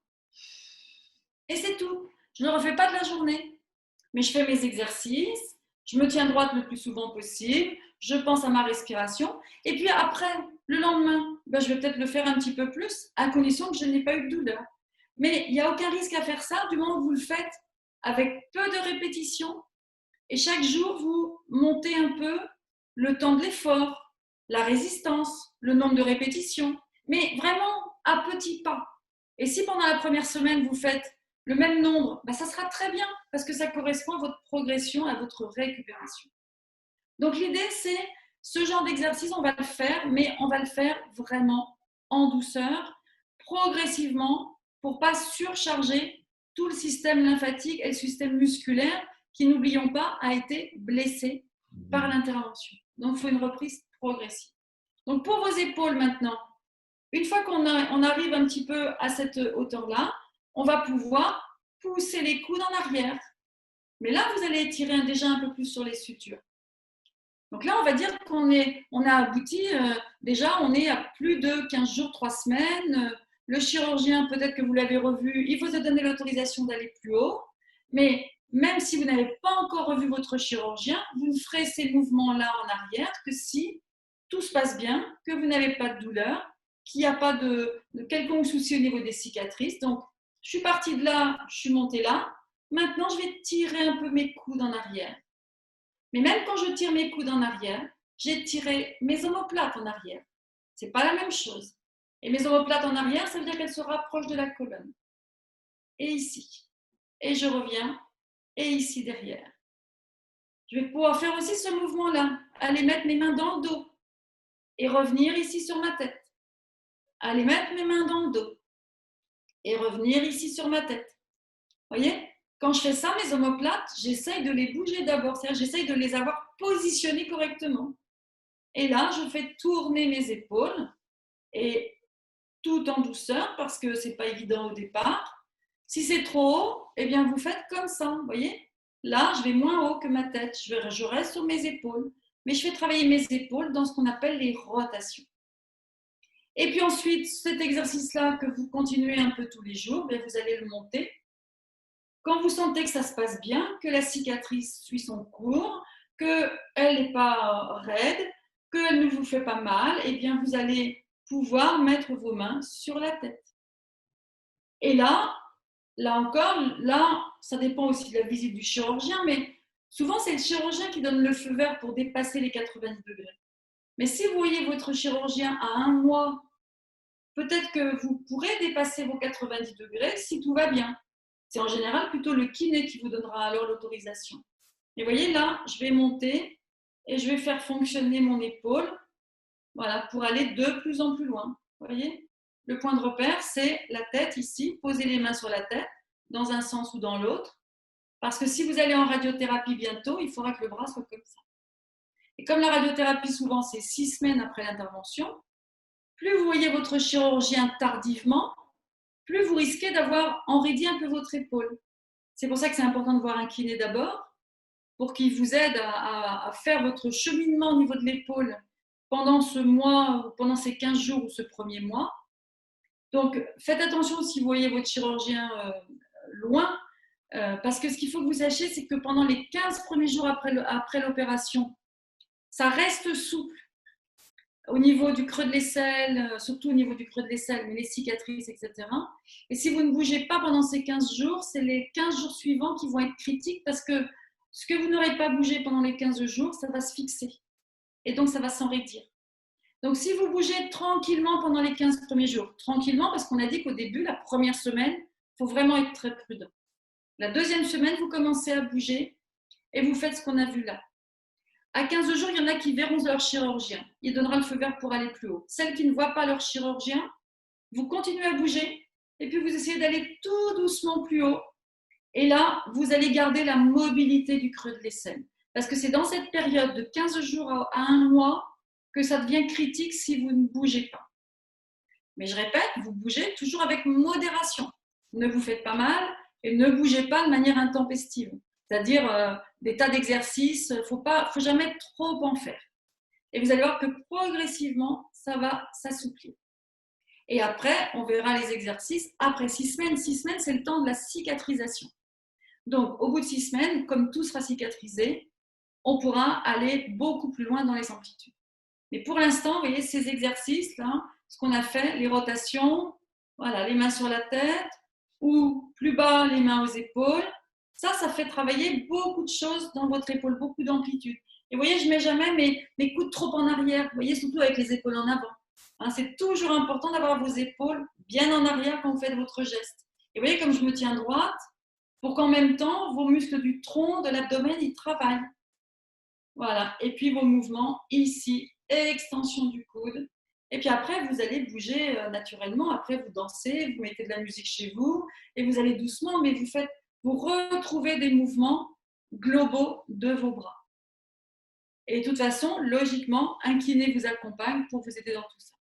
Et c'est tout. Je ne le refais pas de la journée. Mais je fais mes exercices, je me tiens droite le plus souvent possible, je pense à ma respiration. Et puis après, le lendemain, je vais peut-être le faire un petit peu plus, à condition que je n'ai pas eu de douleur. Mais il n'y a aucun risque à faire ça du moment où vous le faites avec peu de répétitions. Et chaque jour, vous montez un peu le temps de l'effort, la résistance, le nombre de répétitions, mais vraiment à petits pas. Et si pendant la première semaine, vous faites le même nombre, ça sera très bien parce que ça correspond à votre progression, à votre récupération. Donc l'idée, c'est ce genre d'exercice, on va le faire, mais on va le faire vraiment en douceur, progressivement, pour ne pas surcharger tout le système lymphatique et le système musculaire qui, n'oublions pas, a été blessé par l'intervention. Donc, il faut une reprise progressive. Donc, pour vos épaules maintenant, une fois qu'on arrive un petit peu à cette hauteur-là, on va pouvoir pousser les coudes en arrière. Mais là, vous allez étirer déjà un peu plus sur les sutures. Donc là, on va dire on a abouti, déjà, on est à plus de 15 jours, 3 semaines. Le chirurgien, peut-être que vous l'avez revu, il vous a donné l'autorisation d'aller plus haut. Mais même si vous n'avez pas encore revu votre chirurgien, vous ne ferez ces mouvements-là en arrière que si tout se passe bien, que vous n'avez pas de douleur, qu'il n'y a pas de quelconque souci au niveau des cicatrices. Donc, je suis partie de là, je suis montée là. Maintenant, je vais tirer un peu mes coudes en arrière. Mais même quand je tire mes coudes en arrière, j'ai tiré mes omoplates en arrière. Ce n'est pas la même chose. Et mes omoplates en arrière, ça veut dire qu'elles se rapprochent de la colonne. Et ici. Et je reviens. Et ici derrière. Je vais pouvoir faire aussi ce mouvement-là. Aller mettre mes mains dans le dos. Et revenir ici sur ma tête. Aller mettre mes mains dans le dos. Et revenir ici sur ma tête. Vous voyez ? Quand je fais ça, mes omoplates, j'essaye de les bouger d'abord. C'est-à-dire, j'essaye de les avoir positionnées correctement. Et là, je fais tourner mes épaules. Et tout en douceur, parce que ce n'est pas évident au départ. Si c'est trop haut, eh bien, vous faites comme ça. Vous voyez ? Là, je vais moins haut que ma tête. Je reste sur mes épaules. Mais je fais travailler mes épaules dans ce qu'on appelle les rotations. Et puis ensuite, cet exercice-là que vous continuez un peu tous les jours, vous allez le monter. Quand vous sentez que ça se passe bien, que la cicatrice suit son cours, qu'elle n'est pas raide, qu'elle ne vous fait pas mal, eh bien vous allez pouvoir mettre vos mains sur la tête. Et là encore, ça dépend aussi de la visite du chirurgien, mais souvent c'est le chirurgien qui donne le feu vert pour dépasser les 90 degrés. Mais si vous voyez votre chirurgien à 1 mois, peut-être que vous pourrez dépasser vos 90 degrés si tout va bien. C'est en général plutôt le kiné qui vous donnera alors l'autorisation. Et vous voyez là, je vais monter et je vais faire fonctionner mon épaule, voilà, pour aller de plus en plus loin. Vous voyez, le point de repère, c'est la tête ici. Posez les mains sur la tête, dans un sens ou dans l'autre. Parce que si vous allez en radiothérapie bientôt, il faudra que le bras soit comme ça. Et comme la radiothérapie, souvent, c'est 6 semaines après l'intervention, plus vous voyez votre chirurgien tardivement, plus vous risquez d'avoir enraidi un peu votre épaule. C'est pour ça que c'est important de voir un kiné d'abord, pour qu'il vous aide à faire votre cheminement au niveau de l'épaule pendant ce mois, pendant ces 15 jours ou ce premier mois. Donc, faites attention si vous voyez votre chirurgien loin, parce que ce qu'il faut que vous sachiez, c'est que pendant les 15 premiers jours après l'opération, ça reste souple au niveau du creux de l'aisselle, surtout au niveau du creux de l'aisselle, mais les cicatrices, etc. Et si vous ne bougez pas pendant ces 15 jours, c'est les 15 jours suivants qui vont être critiques parce que ce que vous n'aurez pas bougé pendant les 15 jours, ça va se fixer. Et donc, ça va s'enraidir. Donc, si vous bougez tranquillement pendant les 15 premiers jours, tranquillement, parce qu'on a dit qu'au début, la première semaine, il faut vraiment être très prudent. La deuxième semaine, vous commencez à bouger et vous faites ce qu'on a vu là. À 15 jours, il y en a qui verront leur chirurgien. Il donnera le feu vert pour aller plus haut. Celles qui ne voient pas leur chirurgien, vous continuez à bouger et puis vous essayez d'aller tout doucement plus haut. Et là, vous allez garder la mobilité du creux de l'aisselle. Parce que c'est dans cette période de 15 jours à un mois que ça devient critique si vous ne bougez pas. Mais je répète, vous bougez toujours avec modération. Ne vous faites pas mal et ne bougez pas de manière intempestive. C'est-à-dire des tas d'exercices, il ne faut jamais trop en faire. Et vous allez voir que progressivement, ça va s'assouplir. Et après, on verra les exercices après 6 semaines. 6 semaines, c'est le temps de la cicatrisation. Donc, au bout de 6 semaines, comme tout sera cicatrisé, on pourra aller beaucoup plus loin dans les amplitudes. Mais pour l'instant, vous voyez, ces exercices-là, ce qu'on a fait, les rotations, voilà, les mains sur la tête, ou plus bas, les mains aux épaules, ça fait travailler beaucoup de choses dans votre épaule, beaucoup d'amplitude. Et vous voyez, je ne mets jamais mes coudes trop en arrière, vous voyez, surtout avec les épaules en avant. Hein, c'est toujours important d'avoir vos épaules bien en arrière quand vous faites votre geste. Et vous voyez, comme je me tiens droite, pour qu'en même temps, vos muscles du tronc, de l'abdomen, ils travaillent. Voilà. Et puis vos mouvements ici, extension du coude. Et puis après, vous allez bouger naturellement. Après, vous dansez, vous mettez de la musique chez vous et vous allez doucement, mais vous retrouvez des mouvements globaux de vos bras. Et de toute façon, logiquement, un kiné vous accompagne pour vous aider dans tout ça.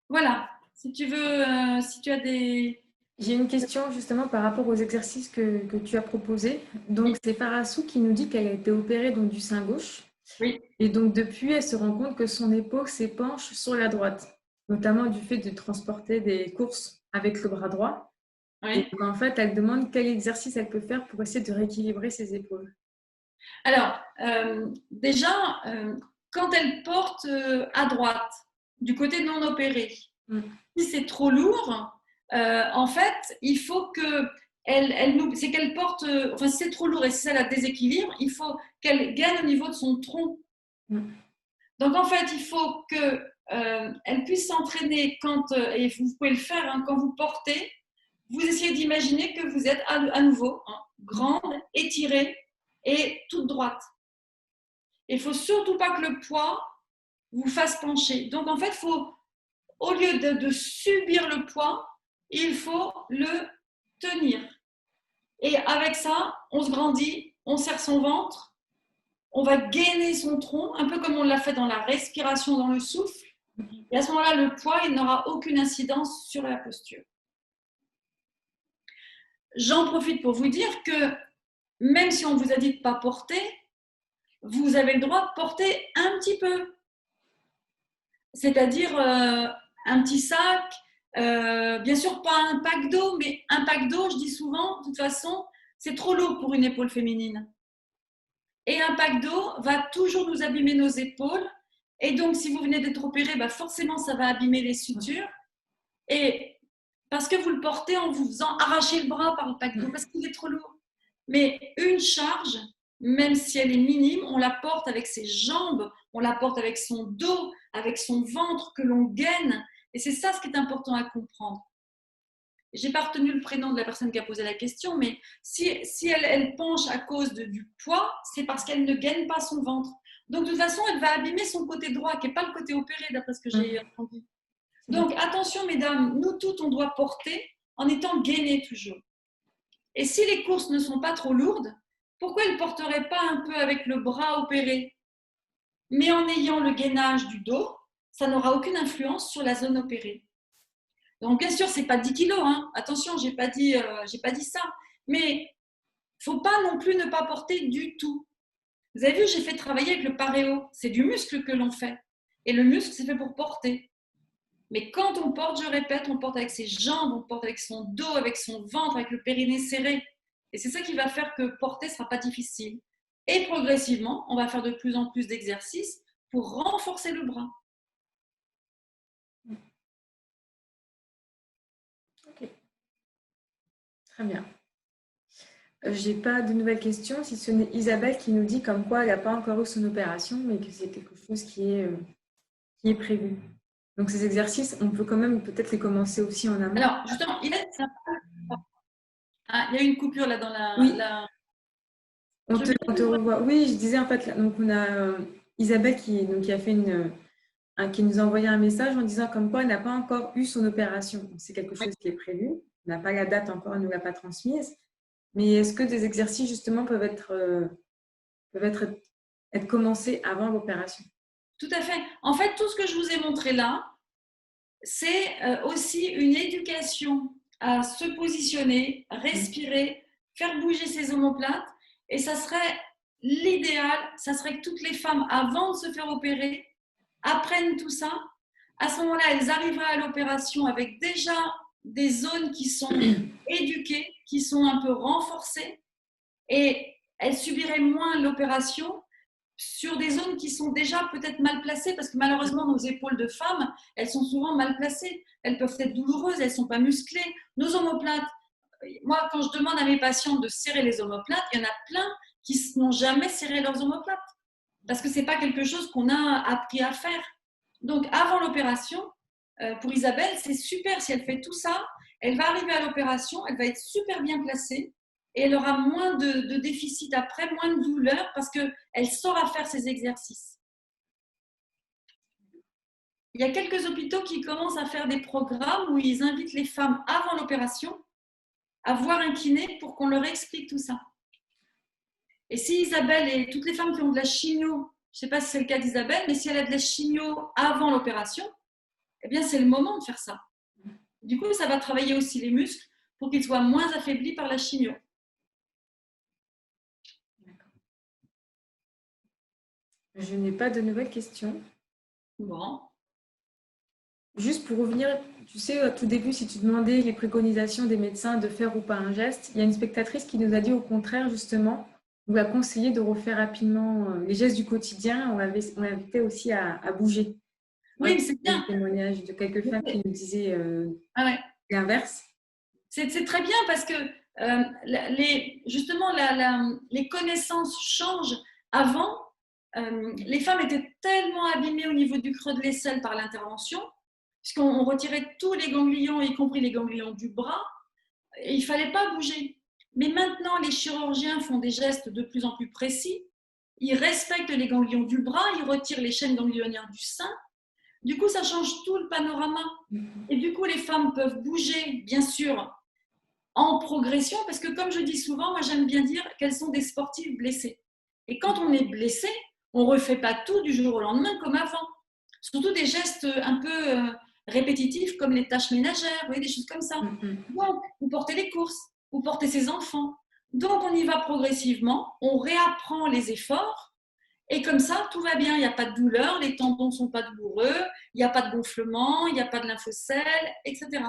Voilà. Si tu veux, si tu as des... J'ai une question justement par rapport aux exercices que tu as proposés. Donc, c'est Parassou qui nous dit qu'elle a été opérée donc, du sein gauche. Oui. Et donc, depuis, elle se rend compte que son épaule s'épanche sur la droite, notamment du fait de transporter des courses avec le bras droit. Oui. Et donc, en fait, elle demande quel exercice elle peut faire pour essayer de rééquilibrer ses épaules. Alors, déjà, quand elle porte à droite, du côté non opéré, si c'est trop lourd, en fait, il faut que c'est qu'elle porte, enfin, si c'est trop lourd et si ça la déséquilibre, il faut qu'elle gagne au niveau de son tronc. Donc, en fait, il faut qu'elle puisse s'entraîner et vous pouvez le faire hein, quand vous portez, vous essayez d'imaginer que vous êtes à nouveau grande, étirée et toute droite. Il ne faut surtout pas que le poids vous fasse pencher. Donc, en fait, au lieu de subir le poids, il faut le tenir. Et avec ça, on se grandit, on serre son ventre, on va gainer son tronc, un peu comme on l'a fait dans la respiration, dans le souffle. Et à ce moment-là, le poids, il n'aura aucune incidence sur la posture. J'en profite pour vous dire que même si on vous a dit de ne pas porter, vous avez le droit de porter un petit peu. C'est-à-dire un petit sac, bien sûr pas un pack d'eau, mais un pack d'eau, je dis souvent, de toute façon, c'est trop lourd pour une épaule féminine. Et un pack d'eau va toujours nous abîmer nos épaules. Et donc, si vous venez d'être opéré, bah forcément, ça va abîmer les sutures. Et parce que vous le portez en vous faisant arracher le bras par le pack d'eau, parce qu'il est trop lourd. Mais une charge, même si elle est minime, on la porte avec ses jambes, on la porte avec son dos, avec son ventre que l'on gaine. Et c'est ça ce qui est important à comprendre. j'ai pas retenu le prénom de la personne qui a posé la question, mais si elle penche à cause du poids, c'est parce qu'elle ne gaine pas son ventre. Donc, de toute façon, elle va abîmer son côté droit, qui n'est pas le côté opéré, d'après ce que j'ai entendu. Donc, attention, mesdames, nous toutes, on doit porter en étant gainées toujours. Et si les courses ne sont pas trop lourdes, pourquoi elles ne porteraient pas un peu avec le bras opéré? Mais en ayant le gainage du dos, ça n'aura aucune influence sur la zone opérée. Donc, bien sûr, ce n'est pas 10 kilos, hein. Attention, je n'ai pas dit ça. Mais il ne faut pas non plus ne pas porter du tout. Vous avez vu, j'ai fait travailler avec le paréo. C'est du muscle que l'on fait. Et le muscle, c'est fait pour porter. Mais quand on porte, je répète, on porte avec ses jambes, on porte avec son dos, avec son ventre, avec le périnée serré. Et c'est ça qui va faire que porter ne sera pas difficile. Et progressivement, on va faire de plus en plus d'exercices pour renforcer le bras. Ok. Très bien. Je n'ai pas de nouvelles questions, si ce n'est Isabelle qui nous dit comme quoi elle n'a pas encore eu son opération, mais que c'est quelque chose qui est prévu. Donc, ces exercices, on peut quand même peut-être les commencer aussi en amont. Alors, justement, il y a une coupure là dans la... Oui. On te revoit. Oui, je disais en fait, donc on a Isabelle qui a fait qui nous a envoyé un message en disant comme quoi elle n'a pas encore eu son opération. C'est quelque chose qui est prévu. On n'a pas la date encore, elle ne nous l'a pas transmise. Mais est-ce que des exercices justement peuvent être commencés avant l'opération? Tout à fait. En fait, tout ce que je vous ai montré là, c'est aussi une éducation à se positionner, respirer, faire bouger ses omoplates. Et ça serait l'idéal, ça serait que toutes les femmes, avant de se faire opérer, apprennent tout ça. À ce moment-là, elles arriveraient à l'opération avec déjà des zones qui sont éduquées, qui sont un peu renforcées, et elles subiraient moins l'opération sur des zones qui sont déjà peut-être mal placées, parce que malheureusement, nos épaules de femmes, elles sont souvent mal placées. Elles peuvent être douloureuses, elles ne sont pas musclées. Nos omoplates, moi, quand je demande à mes patientes de serrer les omoplates, il y en a plein qui n'ont jamais serré leurs omoplates, parce que ce n'est pas quelque chose qu'on a appris à faire. Donc, avant l'opération, pour Isabelle, c'est super si elle fait tout ça. Elle va arriver à l'opération, elle va être super bien placée, et elle aura moins de déficit après, moins de douleur, parce qu'elle saura faire ses exercices. Il y a quelques hôpitaux qui commencent à faire des programmes où ils invitent les femmes avant l'opération à voir un kiné pour qu'on leur explique tout ça. Et si Isabelle et toutes les femmes qui ont de la chimio, je ne sais pas si c'est le cas d'Isabelle, mais si elle a de la chimio avant l'opération, eh bien c'est le moment de faire ça. Du coup, ça va travailler aussi les muscles pour qu'ils soient moins affaiblis par la chimio. Je n'ai pas de nouvelles questions. Bon. Juste pour revenir, tu sais, au tout début, si tu demandais les préconisations des médecins de faire ou pas un geste, il y a une spectatrice qui nous a dit au contraire, justement, on lui a conseillé de refaire rapidement les gestes du quotidien. On l'invitait aussi à bouger. Oui, c'est bien. Un témoignage de quelques femmes qui nous disaient l'inverse. C'est très bien parce que justement, les connaissances changent. Avant, les femmes étaient tellement abîmées au niveau du creux de l'aisselle par l'intervention, puisqu'on retirait tous les ganglions, y compris les ganglions du bras, et il ne fallait pas bouger. Mais maintenant, les chirurgiens font des gestes de plus en plus précis. Ils respectent les ganglions du bras, ils retirent les chaînes ganglionnaires du sein. Du coup, ça change tout le panorama. Et du coup, les femmes peuvent bouger, bien sûr, en progression, parce que comme je dis souvent, moi j'aime bien dire qu'elles sont des sportives blessées. Et quand on est blessé, on ne refait pas tout du jour au lendemain comme avant. Surtout des gestes un peu répétitifs comme les tâches ménagères, vous voyez, des choses comme ça. Donc, vous portez les courses, vous portez ses enfants. Donc, on y va progressivement, on réapprend les efforts, et comme ça, tout va bien. Il n'y a pas de douleur, les tendons ne sont pas douloureux, il n'y a pas de gonflement, il n'y a pas de lymphocèle, etc.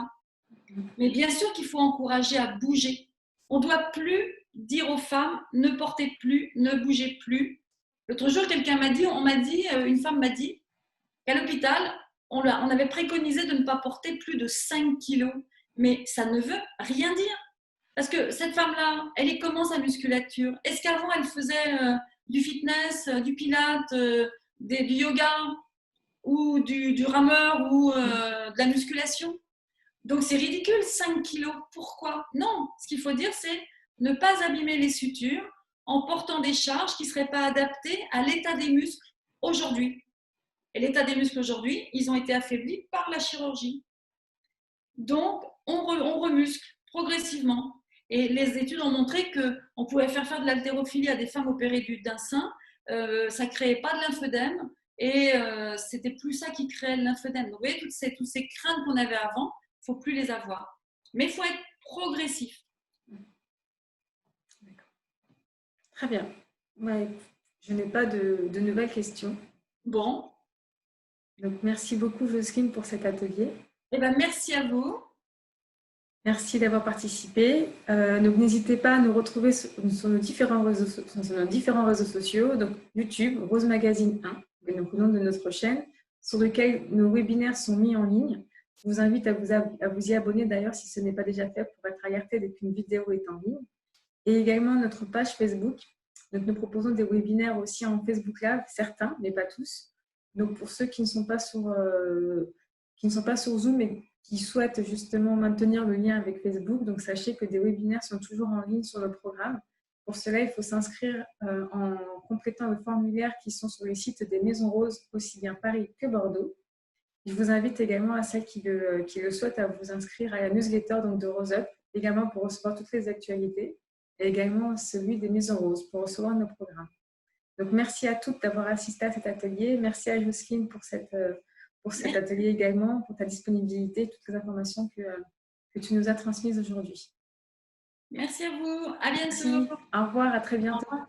Mais bien sûr qu'il faut encourager à bouger. On ne doit plus dire aux femmes ne portez plus, ne bougez plus. L'autre jour, une femme m'a dit qu'à l'hôpital, on avait préconisé de ne pas porter plus de 5 kilos. Mais ça ne veut rien dire. Parce que cette femme-là, elle est comment sa musculature? Est-ce qu'avant, elle faisait du fitness, du pilates, du yoga ou du rameur ou de la musculation? Donc, c'est ridicule, 5 kilos. Pourquoi? Non, ce qu'il faut dire, c'est ne pas abîmer les sutures en portant des charges qui ne seraient pas adaptées à l'état des muscles aujourd'hui. Et l'état des muscles aujourd'hui, ils ont été affaiblis par la chirurgie. Donc, on remuscle progressivement. Et les études ont montré qu'on pouvait faire de l'haltérophilie à des femmes opérées d'un sein. Ça ne créait pas de lymphœdème et c'était plus ça qui créait le lymphœdème. Donc, vous voyez, toutes ces craintes qu'on avait avant, il ne faut plus les avoir. Mais il faut être progressif. Très bien. Ouais, je n'ai pas de nouvelles questions. Bon. Donc, merci beaucoup, Jocelyne, pour cet atelier. Eh ben, merci à vous. Merci d'avoir participé. Donc, n'hésitez pas à nous retrouver sur nos différents réseaux sociaux, donc YouTube, Rose Magazine 1, donc le nom de notre chaîne, sur lequel nos webinaires sont mis en ligne. Je vous invite à vous y abonner d'ailleurs si ce n'est pas déjà fait pour être alerté dès qu'une vidéo est en ligne. Et également notre page Facebook. Donc, nous proposons des webinaires aussi en Facebook Live, certains, mais pas tous. Donc, pour ceux qui ne sont pas sur Zoom et qui souhaitent justement maintenir le lien avec Facebook, donc sachez que des webinaires sont toujours en ligne sur le programme. Pour cela, il faut s'inscrire en complétant le formulaire qui sont sur le site des Maisons Roses, aussi bien Paris que Bordeaux. Je vous invite également à celles qui le souhaitent à vous inscrire à la newsletter donc de Rose Up, également pour recevoir toutes les actualités, et également celui des Maisons Roses pour recevoir nos programmes. Donc, merci à toutes d'avoir assisté à cet atelier. Merci à Jocelyne pour cet atelier également, pour ta disponibilité, toutes les informations que tu nous as transmises aujourd'hui. Merci à vous. À bientôt. Merci. Au revoir, à très bientôt. Au revoir.